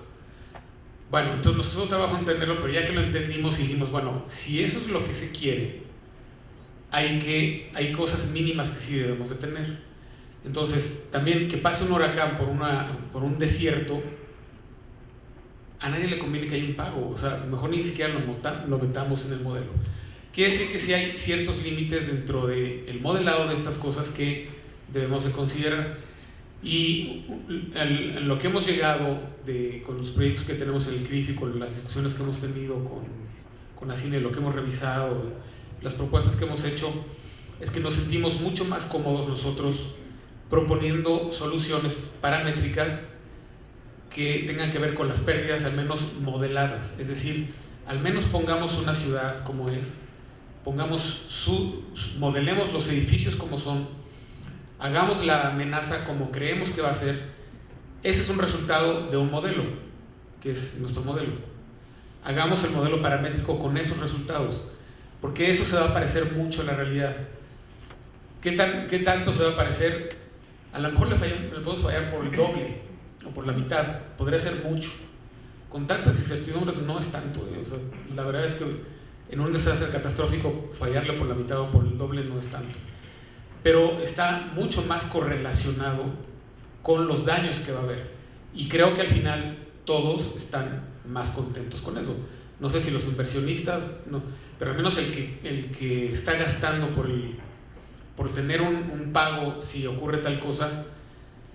Bueno, entonces nos costó trabajo entenderlo, pero ya que lo entendimos dijimos, bueno, si eso es lo que se quiere, hay cosas mínimas que sí debemos de tener. Entonces, también que pase un huracán por un desierto, a nadie le conviene que haya un pago. O sea, mejor ni siquiera lo metamos en el modelo. Quiere decir que sí hay ciertos límites dentro del modelado de estas cosas que debemos de considerar. Y en lo que hemos llegado con los proyectos que tenemos en el CRIF y con las discusiones que hemos tenido con la CINE, lo que hemos revisado, las propuestas que hemos hecho, es que nos sentimos mucho más cómodos nosotros proponiendo soluciones paramétricas que tengan que ver con las pérdidas, al menos modeladas. Es decir, al menos pongamos una ciudad como es, modelemos los edificios como son, hagamos la amenaza como creemos que va a ser. Ese es un resultado de un modelo, que es nuestro modelo. Hagamos el modelo paramétrico con esos resultados, porque eso se va a parecer mucho a la realidad. ¿Qué tanto se va a parecer? A lo mejor le podemos fallar por el doble o por la mitad, podría ser mucho. Con tantas incertidumbres no es tanto, O sea, la verdad es que en un desastre catastrófico fallarle por la mitad o por el doble no es tanto. Pero está mucho más correlacionado con los daños que va a haber. Y creo que al final todos están más contentos con eso. No sé si los inversionistas, no, pero al menos el que está gastando por tener un pago si ocurre tal cosa,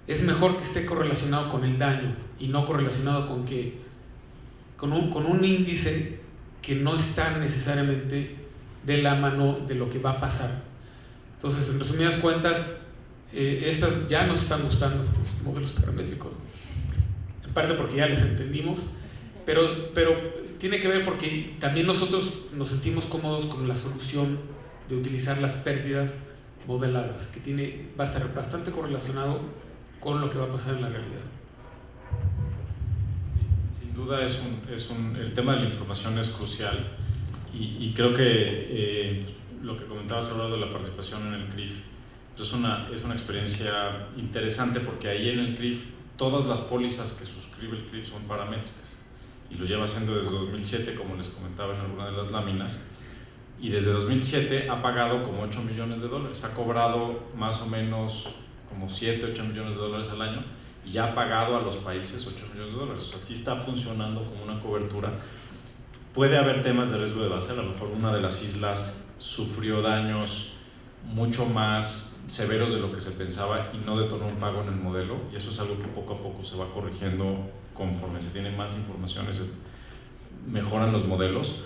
es mejor que esté correlacionado con el daño y no correlacionado con un índice que no está necesariamente de la mano de lo que va a pasar. Entonces, en resumidas cuentas, estas ya nos están gustando, estos modelos paramétricos, en parte porque ya les entendimos, pero tiene que ver porque también nosotros nos sentimos cómodos con la solución de utilizar las pérdidas modeladas, que va a estar bastante correlacionado con lo que va a pasar en la realidad.
Sin duda el tema de la información es crucial y creo que lo que comentabas hablando de la participación en el CRIF es una experiencia interesante, porque ahí en el CRIF todas las pólizas que suscribe el CRIF son paramétricas y lo lleva haciendo desde 2007, como les comentaba en alguna de las láminas, y desde 2007 ha pagado como $8 millones, ha cobrado más o menos como 7-8 millones de dólares al año y ya ha pagado a los países $8 millones. O sea, sí está funcionando como una cobertura. Puede haber temas de riesgo de base, a lo mejor una de las islas sufrió daños mucho más severos de lo que se pensaba y no detonó un pago en el modelo, y eso es algo que poco a poco se va corrigiendo conforme se tiene más información, se mejoran los modelos,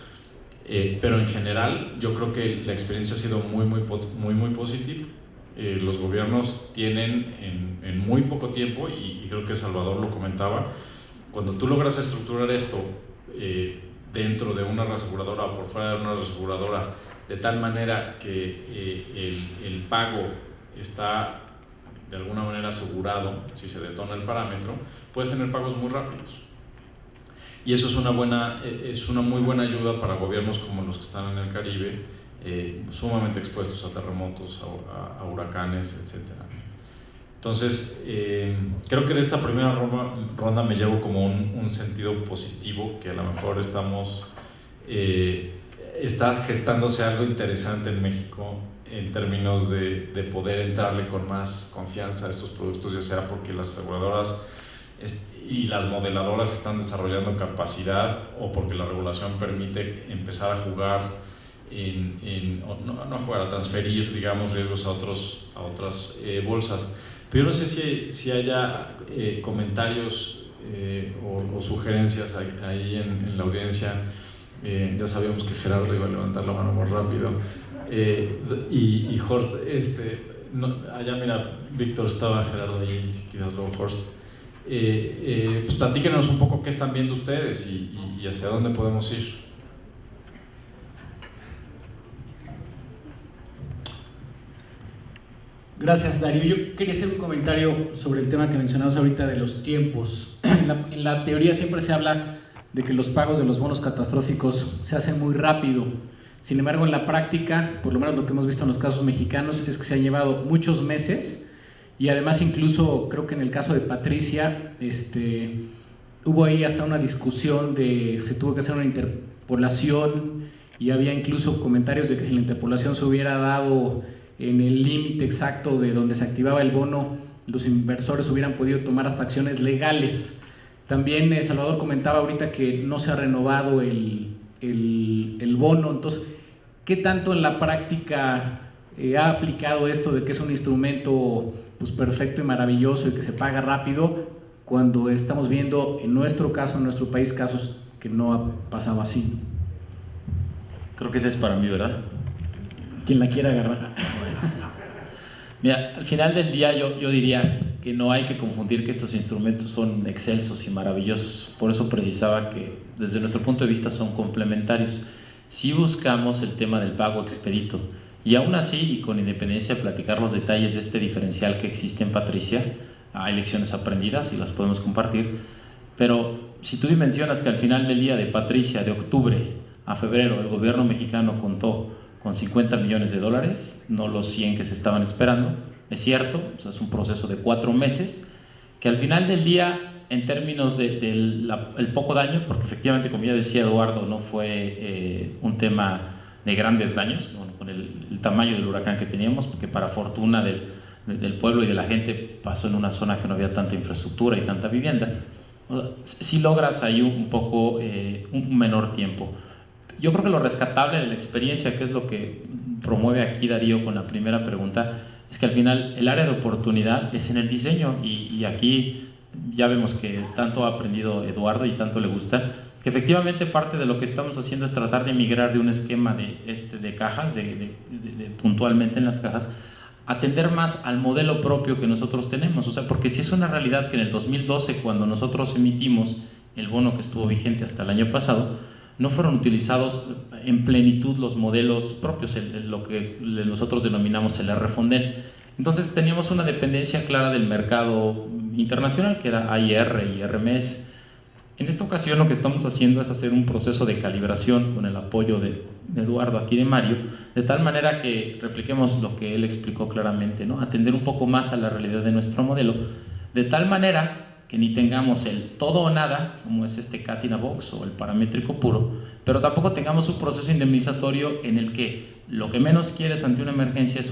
pero en general yo creo que la experiencia ha sido muy positiva. Los gobiernos tienen en muy poco tiempo, y creo que Salvador lo comentaba, cuando tú logras estructurar esto dentro de una reaseguradora o por fuera de una reaseguradora, de tal manera que el pago está de alguna manera asegurado, si se detona el parámetro, puedes tener pagos muy rápidos. Y eso es una muy buena ayuda para gobiernos como los que están en el Caribe, sumamente expuestos a terremotos, a huracanes, etc. Entonces, creo que de esta primera ronda me llevo como un sentido positivo, que a lo mejor está gestándose algo interesante en México en términos de poder entrarle con más confianza a estos productos, ya sea porque las aseguradoras y las modeladoras están desarrollando capacidad o porque la regulación permite empezar a jugar a transferir, digamos, riesgos a otras bolsas. Pero yo no sé si haya comentarios o sugerencias ahí en la audiencia. Ya sabíamos que Gerardo iba a levantar la mano más rápido, y Horst, allá mira, Víctor estaba, Gerardo ahí, quizás luego Horst. Pues platíquenos un poco qué están viendo ustedes y hacia dónde podemos ir.
Gracias, Darío. Yo quería hacer un comentario sobre el tema que mencionabas ahorita de los tiempos. En la teoría siempre se habla de que los pagos de los bonos catastróficos se hacen muy rápido. Sin embargo, en la práctica, por lo menos lo que hemos visto en los casos mexicanos, es que se han llevado muchos meses, y además incluso creo que en el caso de Patricia hubo ahí hasta una discusión se tuvo que hacer una interpolación, y había incluso comentarios de que si la interpolación se hubiera dado en el límite exacto de donde se activaba el bono, los inversores hubieran podido tomar hasta acciones legales. También Salvador comentaba ahorita que no se ha renovado el bono. Entonces, ¿qué tanto en la práctica ha aplicado esto de que es un instrumento pues perfecto y maravilloso y que se paga rápido, cuando estamos viendo en nuestro caso, en nuestro país, casos que no ha pasado así?
Creo que ese es para mí, ¿verdad?
Quien la quiera agarrar.
Mira, al final del día yo diría que no hay que confundir que estos instrumentos son excelsos y maravillosos. Por eso precisaba que desde nuestro punto de vista son complementarios. Si buscamos el tema del pago expedito Y aún así, y con independencia de platicar los detalles de este diferencial que existe en Patricia, hay lecciones aprendidas y las podemos compartir, pero si tú dimensionas que al final del día de Patricia, de octubre a febrero, el gobierno mexicano contó con $50 millones, no los 100 que se estaban esperando, es cierto, o sea, es un proceso de 4 meses, que al final del día, en términos del poco daño, porque efectivamente, como ya decía Eduardo, no fue un tema de grandes daños, bueno, con el tamaño del huracán que teníamos, porque para fortuna del pueblo y de la gente pasó en una zona que no había tanta infraestructura y tanta vivienda, si logras ahí un poco un menor tiempo. Yo creo que lo rescatable de la experiencia, que es lo que promueve aquí Darío con la primera pregunta, es que al final el área de oportunidad es en el diseño, y aquí ya vemos que tanto ha aprendido Eduardo y tanto le gusta, que efectivamente parte de lo que estamos haciendo es tratar de migrar de un esquema de cajas, puntualmente en las cajas, atender más al modelo propio que nosotros tenemos. O sea, porque si es una realidad que en el 2012, cuando nosotros emitimos el bono que estuvo vigente hasta el año pasado, no fueron utilizados en plenitud los modelos propios, lo que nosotros denominamos el R-Fonden. Entonces teníamos una dependencia clara del mercado internacional, que era AIR y RMS. En esta ocasión lo que estamos haciendo es hacer un proceso de calibración con el apoyo de Eduardo, aquí de Mario, de tal manera que repliquemos lo que él explicó claramente, ¿no? Atender un poco más a la realidad de nuestro modelo, de tal manera que ni tengamos el todo o nada, como es este Cat in a Box o el paramétrico puro, pero tampoco tengamos un proceso indemnizatorio en el que lo que menos quieres ante una emergencia es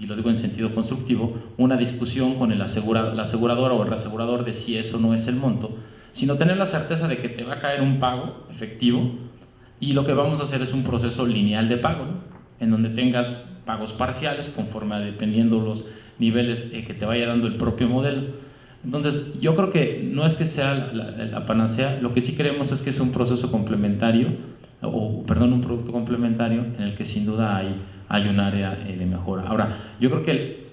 y lo digo en sentido constructivo, una discusión con la aseguradora o el reasegurador de si eso no es el monto, sino tener la certeza de que te va a caer un pago efectivo, y lo que vamos a hacer es un proceso lineal de pago, ¿no? En donde tengas pagos parciales conforme dependiendo los niveles que te vaya dando el propio modelo. Entonces, yo creo que no es que sea la panacea, lo que sí creemos es que es un proceso complementario, un producto complementario en el que sin duda hay un área de mejora. Ahora, yo creo que,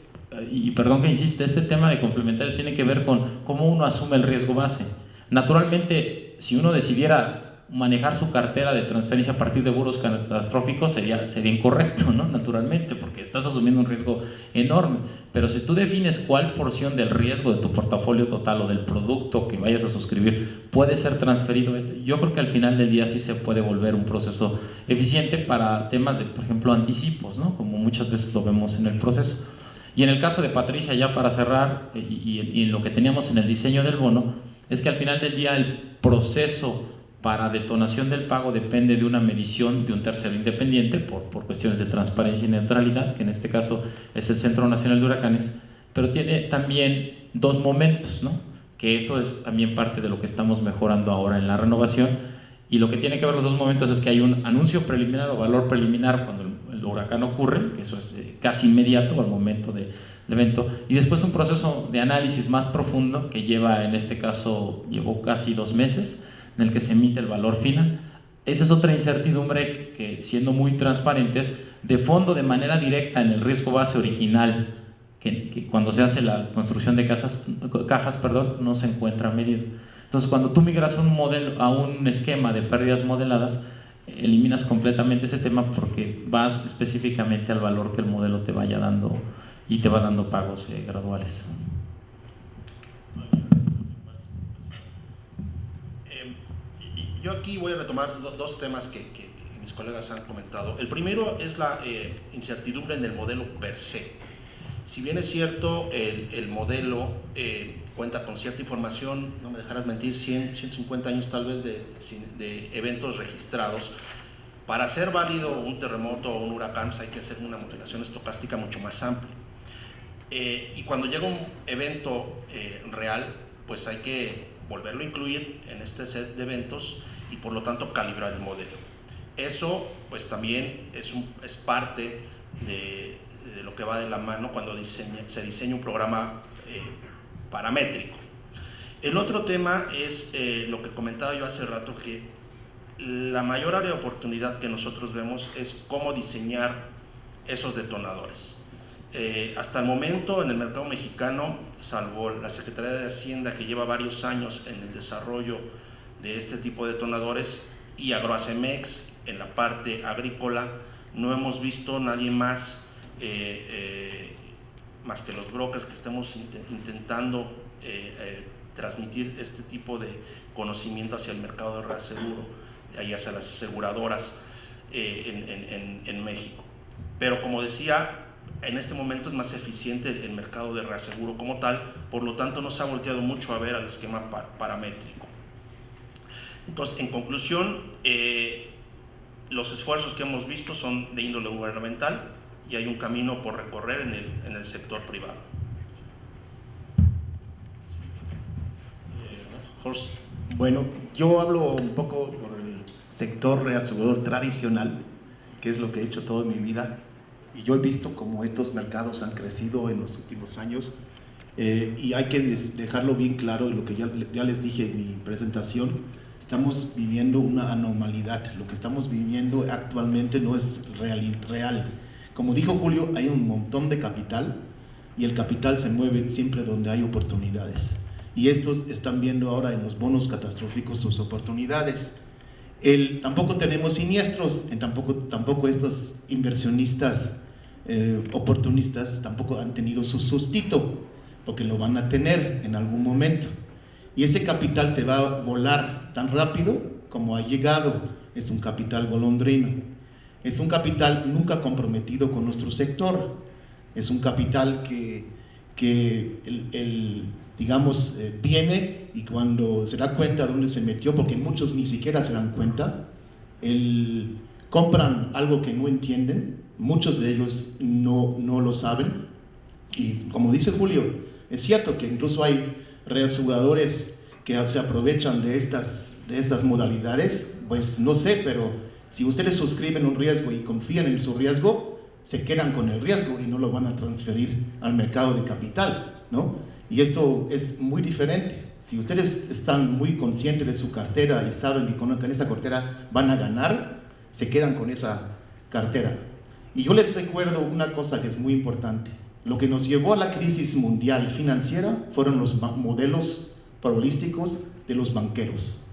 y perdón que insiste, este tema de complementario tiene que ver con cómo uno asume el riesgo base. Naturalmente, si uno decidiera manejar su cartera de transferencia a partir de seguros catastróficos sería incorrecto, ¿no? Naturalmente, porque estás asumiendo un riesgo enorme. Pero si tú defines cuál porción del riesgo de tu portafolio total o del producto que vayas a suscribir puede ser transferido, yo creo que al final del día sí se puede volver un proceso eficiente para temas de, por ejemplo, anticipos, ¿no? Como muchas veces lo vemos en el proceso. Y en el caso de Patricia, ya para cerrar, y en lo que teníamos en el diseño del bono, es que al final del día el proceso para detonación del pago depende de una medición de un tercero independiente por cuestiones de transparencia y neutralidad, que en este caso es el Centro Nacional de Huracanes, pero tiene también 2 momentos, ¿no? Que eso es también parte de lo que estamos mejorando ahora en la renovación, y lo que tiene que ver los 2 momentos es que hay un anuncio preliminar o valor preliminar cuando el huracán ocurre, que eso es casi inmediato al momento del evento, y después un proceso de análisis más profundo que llevó casi 2 meses, en el que se emite el valor final. Esa es otra incertidumbre que, siendo muy transparentes, de fondo, de manera directa en el riesgo base original, que cuando se hace la construcción de cajas, no se encuentra medido. Entonces, cuando tú migras a un esquema de pérdidas modeladas, eliminas completamente ese tema, porque vas específicamente al valor que el modelo te vaya dando, y te va dando pagos graduales.
Yo aquí voy a retomar 2 temas que mis colegas han comentado. El primero es la incertidumbre en el modelo per se. Si bien es cierto, el modelo cuenta con cierta información, no me dejarás mentir, 150 años tal vez de eventos registrados. Para hacer válido un terremoto o un huracán, hay que hacer una modelación estocástica mucho más amplia. Y cuando llega un evento real, pues hay que volverlo a incluir en este set de eventos y por lo tanto calibrar el modelo. Eso pues también es parte de lo que va de la mano cuando se diseña un programa paramétrico. El otro tema es lo que comentaba yo hace rato, que la mayor área de oportunidad que nosotros vemos es cómo diseñar esos detonadores. Hasta el momento en el mercado mexicano, salvo la Secretaría de Hacienda, que lleva varios años en el desarrollo de este tipo de detonadores, y Agroacemex en la parte agrícola, no hemos visto nadie más, más que los brokers que estemos intentando transmitir este tipo de conocimiento hacia el mercado de reaseguro y hacia las aseguradoras en México. Pero como decía, en este momento es más eficiente el mercado de reaseguro como tal, por lo tanto no se ha volteado mucho a ver al esquema paramétrico. Entonces, en conclusión, los esfuerzos que hemos visto son de índole gubernamental y hay un camino por recorrer en el sector privado.
Horst.
Bueno, yo hablo un poco por el sector reasegurador tradicional, que es lo que he hecho toda mi vida, y yo he visto cómo estos mercados han crecido en los últimos años, y hay que dejarlo bien claro, lo que ya les dije en mi presentación, estamos viviendo una anormalidad. Lo que estamos viviendo actualmente no es real. Como dijo Julio, hay un montón de capital y el capital se mueve siempre donde hay oportunidades. Y estos están viendo ahora en los bonos catastróficos sus oportunidades. Tampoco tenemos siniestros, tampoco estos inversionistas oportunistas tampoco han tenido su sustito, porque lo van a tener en algún momento. Y ese capital se va a volar tan rápido como ha llegado. Es un capital golondrino. Es un capital nunca comprometido con nuestro sector. Es un capital que digamos, viene y cuando se da cuenta de dónde se metió, porque muchos ni siquiera se dan cuenta, compran algo que no entienden, muchos de ellos no lo saben. Y como dice Julio, es cierto que incluso hay reaseguradores que se aprovechan de estas modalidades. Pues no sé, pero si ustedes suscriben un riesgo y confían en su riesgo, se quedan con el riesgo y no lo van a transferir al mercado de capital, ¿no? Y esto es muy diferente. Si ustedes están muy conscientes de su cartera y saben que con esa cartera van a ganar, se quedan con esa cartera. Y yo les recuerdo una cosa que es muy importante. Lo que nos llevó a la crisis mundial financiera fueron los modelos probabilísticos de los banqueros.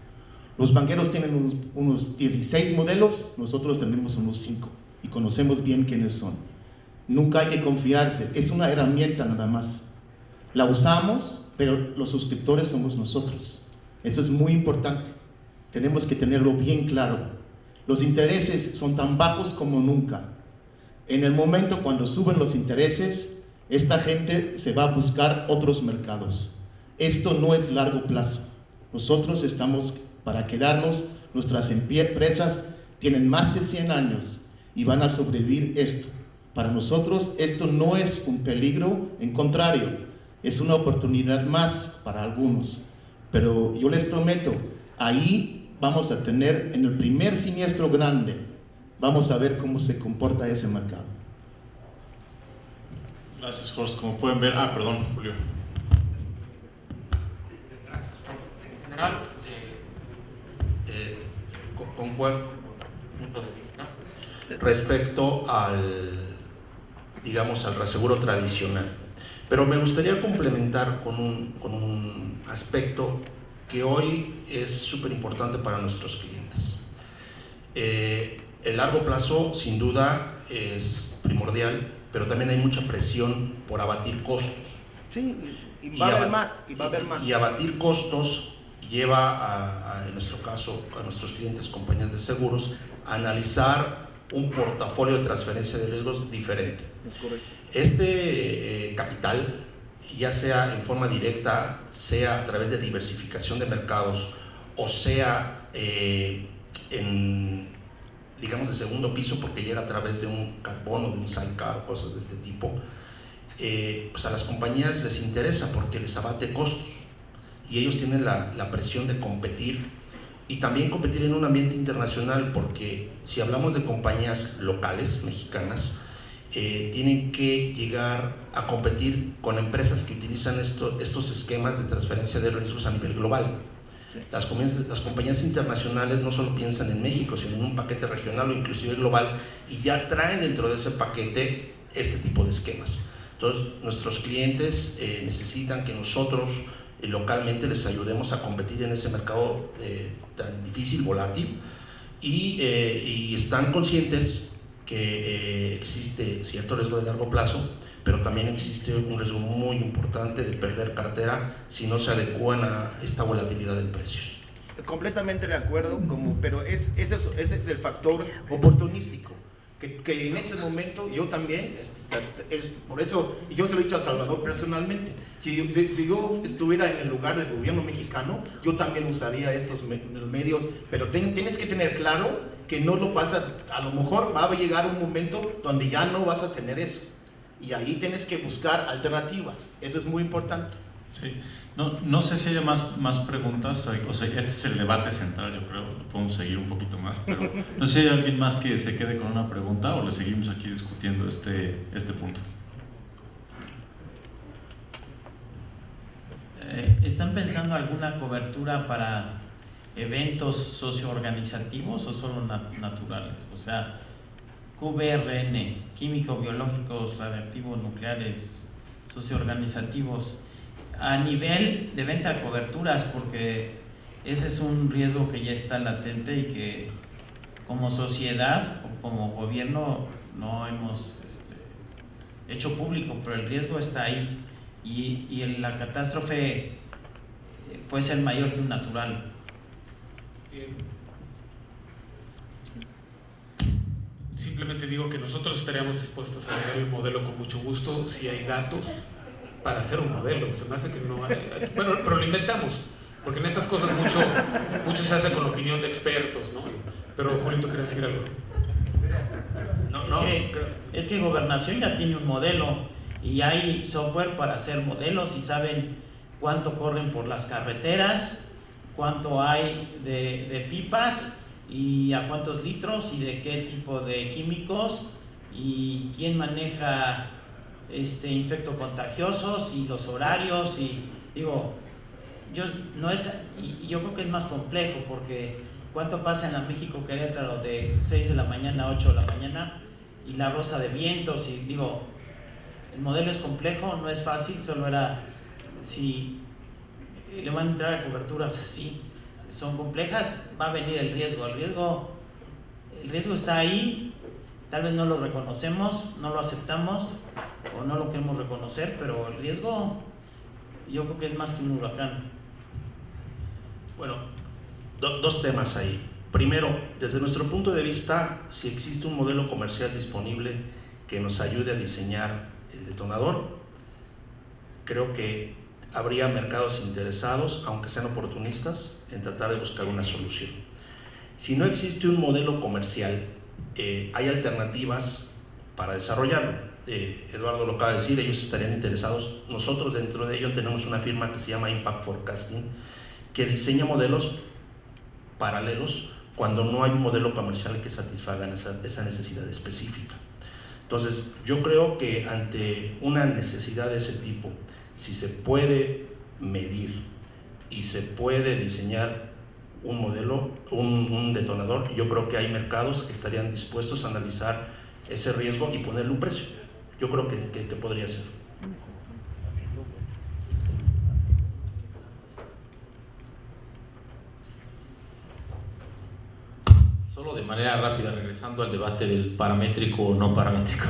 Los banqueros tienen unos 16 modelos, nosotros tenemos unos 5 y conocemos bien quiénes son. Nunca hay que confiarse, es una herramienta nada más. La usamos, pero los suscriptores somos nosotros. Eso es muy importante, tenemos que tenerlo bien claro. Los intereses son tan bajos como nunca. En el momento cuando suben los intereses, esta gente se va a buscar otros mercados. Esto no es largo plazo. Nosotros estamos para quedarnos. Nuestras empresas tienen más de 100 años y van a sobrevivir esto. Para nosotros esto no es un peligro, en contrario, es una oportunidad más para algunos. Pero yo les prometo, ahí vamos a tener, en el primer siniestro grande, vamos a ver cómo se comporta ese mercado.
Gracias, Horst. Como pueden ver, perdón, Julio.
En general, concuerdo con el punto de vista respecto al reaseguro tradicional. Pero me gustaría complementar con un aspecto que hoy es súper importante para nuestros clientes. El largo plazo, sin duda, es primordial, pero también hay mucha presión por abatir costos.
Sí, y va a haber más.
Y abatir costos lleva, en nuestro caso, a nuestros clientes, compañías de seguros, a analizar un portafolio de transferencia de riesgos diferente.
Es correcto.
Este capital, ya sea en forma directa, sea a través de diversificación de mercados, o sea digamos de segundo piso, porque llega a través de un carbono, de un sidecar o cosas de este tipo, pues a las compañías les interesa porque les abate costos y ellos tienen la presión de competir y también competir en un ambiente internacional, porque si hablamos de compañías locales, mexicanas, tienen que llegar a competir con empresas que utilizan estos esquemas de transferencia de riesgos a nivel global. Sí. Las compañías internacionales no solo piensan en México, sino en un paquete regional o inclusive global, y ya traen dentro de ese paquete este tipo de esquemas. Entonces, nuestros clientes necesitan que nosotros localmente les ayudemos a competir en ese mercado tan difícil, volátil, y están conscientes que existe cierto riesgo de largo plazo, pero también existe un riesgo muy importante de perder cartera si no se adecuan a esta volatilidad de precios.
Completamente de acuerdo, pero ese es el factor oportunístico. Que en ese momento yo también, por eso yo se lo he dicho a Salvador personalmente, si yo estuviera en el lugar del gobierno mexicano, yo también usaría estos medios, pero tienes que tener claro que no lo pasa, a lo mejor va a llegar un momento donde ya no vas a tener eso, y ahí tienes que buscar alternativas, eso es muy importante.
Sí. No sé si haya más preguntas, o sea, este es el debate central, yo creo, lo podemos seguir un poquito más, pero no sé si hay alguien más que se quede con una pregunta o le seguimos aquí discutiendo este punto.
¿Están pensando alguna cobertura para eventos socioorganizativos o solo naturales? O sea, QBRN, químico, biológicos, radiactivos, nucleares, socioorganizativos, a nivel de venta de coberturas, porque ese es un riesgo que ya está latente y que como sociedad o como gobierno no hemos hecho público, pero el riesgo está ahí y la catástrofe puede ser mayor que un natural.
Simplemente digo que nosotros estaríamos dispuestos a ver el modelo con mucho gusto si hay datos para hacer un modelo. Se me hace que no hay, bueno, pero lo inventamos, porque en estas cosas mucho se hace con la opinión de expertos, ¿no? Pero Julito, ¿quieres decir algo?
Es que Gobernación ya tiene un modelo y hay software para hacer modelos y saben cuánto corren por las carreteras, cuánto hay de pipas y a cuántos litros y de qué tipo de químicos y quién maneja infectocontagiosos y los horarios y digo, yo creo que es más complejo porque cuánto pasa en la México-Querétaro de 6 de la mañana a 8 de la mañana y la Rosa de Vientos y digo, el modelo es complejo, no es fácil, solo era si le van a entrar a coberturas así, son complejas, va a venir el riesgo está ahí, tal vez no lo reconocemos, no lo aceptamos o no lo queremos reconocer, pero el riesgo yo creo que es más que un huracán.
Bueno, dos temas ahí. Primero, desde nuestro punto de vista, si existe un modelo comercial disponible que nos ayude a diseñar el detonador, creo que habría mercados interesados, aunque sean oportunistas, en tratar de buscar una solución. Si no existe un modelo comercial, hay alternativas para desarrollarlo. Eduardo lo acaba de decir, ellos estarían interesados. Nosotros dentro de ello tenemos una firma que se llama Impact Forecasting, que diseña modelos paralelos cuando no hay un modelo comercial que satisfaga esa necesidad específica. Entonces, yo creo que ante una necesidad de ese tipo, si se puede medir y se puede diseñar un modelo, un detonador, yo creo que hay mercados que estarían dispuestos a analizar ese riesgo y ponerle un precio. Yo creo que podría ser.
Solo de manera rápida, regresando al debate del paramétrico o no paramétrico.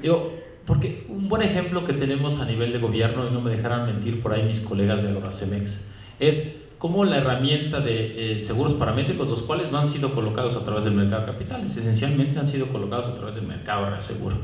Digo, porque un buen ejemplo que tenemos a nivel de gobierno, y no me dejarán mentir por ahí mis colegas de Oracemex, es cómo la herramienta de seguros paramétricos, los cuales no han sido colocados a través del mercado de capitales, esencialmente han sido colocados a través del mercado de reaseguro,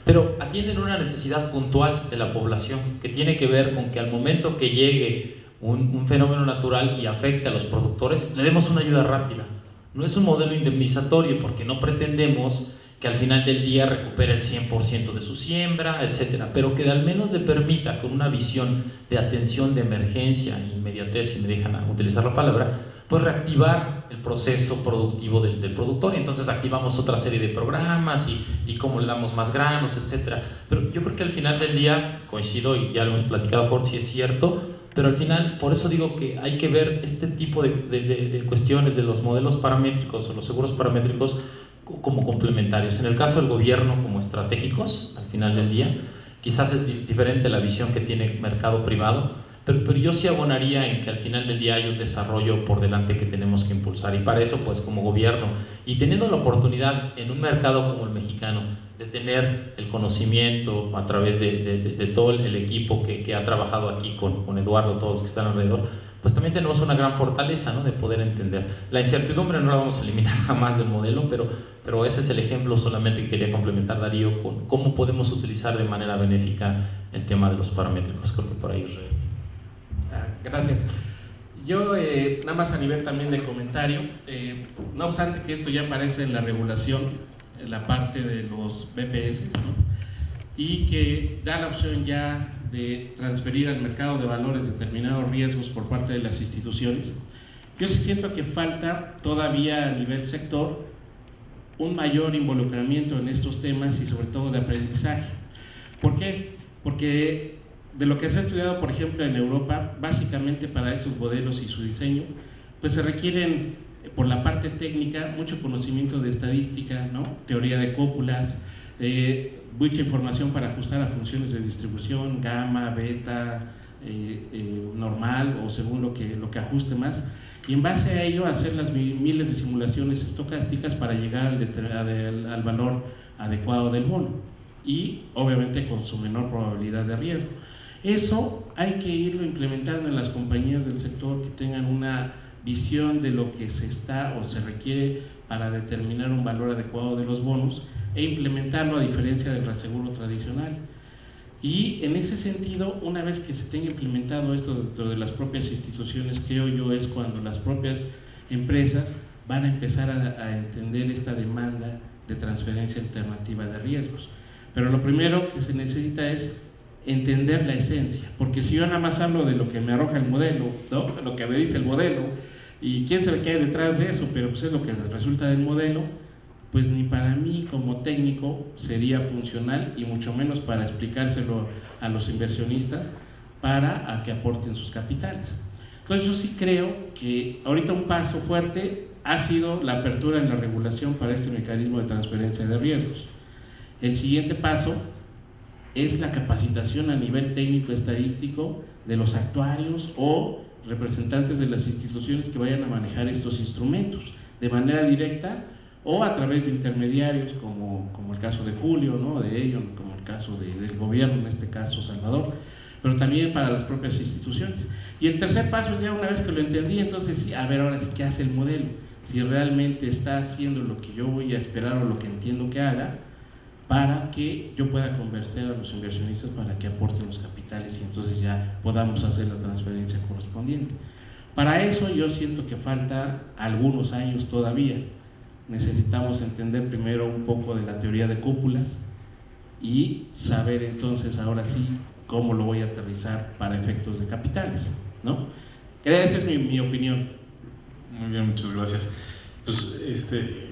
pero atienden una necesidad puntual de la población que tiene que ver con que al momento que llegue un fenómeno natural y afecte a los productores, le demos una ayuda rápida. No es un modelo indemnizatorio porque no pretendemos que al final del día recupere el 100% de su siembra, etcétera, pero que al menos le permita, con una visión de atención de emergencia, inmediatez, si me dejan utilizar la palabra, pues reactivar el proceso productivo del productor. Y entonces activamos otra serie de programas y cómo le damos más granos, etcétera. Pero yo creo que al final del día, coincido y ya lo hemos platicado, Jorge, si es cierto, pero al final, por eso digo que hay que ver este tipo de cuestiones de los modelos paramétricos o los seguros paramétricos como complementarios. En el caso del gobierno, como estratégicos, al final del día, quizás es diferente la visión que tiene el mercado privado, pero yo sí abonaría en que al final del día hay un desarrollo por delante que tenemos que impulsar, y para eso pues como gobierno, y teniendo la oportunidad en un mercado como el mexicano de tener el conocimiento a través de todo el equipo que ha trabajado aquí con Eduardo, todos los que están alrededor, pues también tenemos una gran fortaleza, ¿no?, de poder entender. La incertidumbre no la vamos a eliminar jamás del modelo, pero ese es el ejemplo solamente que quería complementar, Darío, con cómo podemos utilizar de manera benéfica el tema de los paramétricos. Creo que por ahí es
Gracias. Yo, nada más a nivel también de comentario, no obstante que esto ya aparece en la regulación, en la parte de los BPS, ¿no?, y que da la opción ya de transferir al mercado de valores determinados riesgos por parte de las instituciones, yo sí siento que falta todavía a nivel sector un mayor involucramiento en estos temas y sobre todo de aprendizaje. ¿Por qué? Porque de lo que se ha estudiado, por ejemplo, en Europa, básicamente para estos modelos y su diseño, pues se requieren, por la parte técnica, mucho conocimiento de estadística, ¿no?, teoría de cópulas, mucha información para ajustar a funciones de distribución, gamma, beta, normal o según lo que ajuste más, y en base a ello hacer las miles de simulaciones estocásticas para llegar al valor adecuado del bono, y obviamente con su menor probabilidad de riesgo. Eso hay que irlo implementando en las compañías del sector que tengan una visión de lo que se está o se requiere para determinar un valor adecuado de los bonos e implementarlo a diferencia del reaseguro tradicional. Y en ese sentido, una vez que se tenga implementado esto dentro de las propias instituciones, creo yo es cuando las propias empresas van a empezar a entender esta demanda de transferencia alternativa de riesgos. Pero lo primero que se necesita es entender la esencia, porque si yo nada más hablo de lo que me arroja el modelo, ¿no?, lo que me dice el modelo, y quién sabe qué hay detrás de eso, pero pues es lo que resulta del modelo, pues ni para mí como técnico sería funcional, y mucho menos para explicárselo a los inversionistas para que aporten sus capitales. Entonces yo sí creo que ahorita un paso fuerte ha sido la apertura en la regulación para este mecanismo de transferencia de riesgos. El siguiente paso es la capacitación a nivel técnico estadístico de los actuarios o representantes de las instituciones que vayan a manejar estos instrumentos de manera directa o a través de intermediarios como el caso de Julio, ¿no?, de ellos, como el caso del gobierno, en este caso Salvador, pero también para las propias instituciones. Y el tercer paso es ya una vez que lo entendí, entonces sí, a ver ahora sí qué hace el modelo, si realmente está haciendo lo que yo voy a esperar o lo que entiendo que haga, para que yo pueda convencer a los inversionistas para que aporten los capitales y entonces ya podamos hacer la transferencia correspondiente. Para eso yo siento que falta algunos años todavía. Necesitamos entender primero un poco de la teoría de cúpulas y saber entonces ahora sí cómo lo voy a aterrizar para efectos de capitales, ¿no? Esa es mi opinión.
Muy bien, muchas gracias. Pues,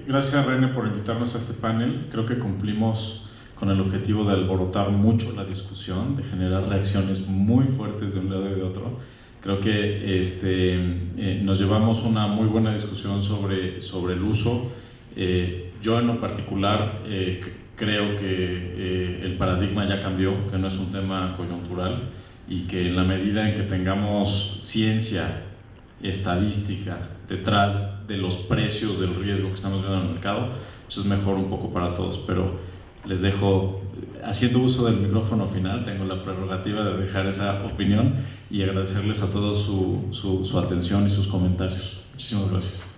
gracias René por invitarnos a este panel. Creo que cumplimos con el objetivo de alborotar mucho la discusión, de generar reacciones muy fuertes de un lado y de otro. Creo que nos llevamos una muy buena discusión sobre el uso. Yo en lo particular creo que el paradigma ya cambió, que no es un tema coyuntural y que en la medida en que tengamos ciencia, estadística detrás de los precios del riesgo que estamos viendo en el mercado, pues es mejor un poco para todos. Pero les dejo, haciendo uso del micrófono final, tengo la prerrogativa de dejar esa opinión y agradecerles a todos su atención y sus comentarios. Muchísimas gracias.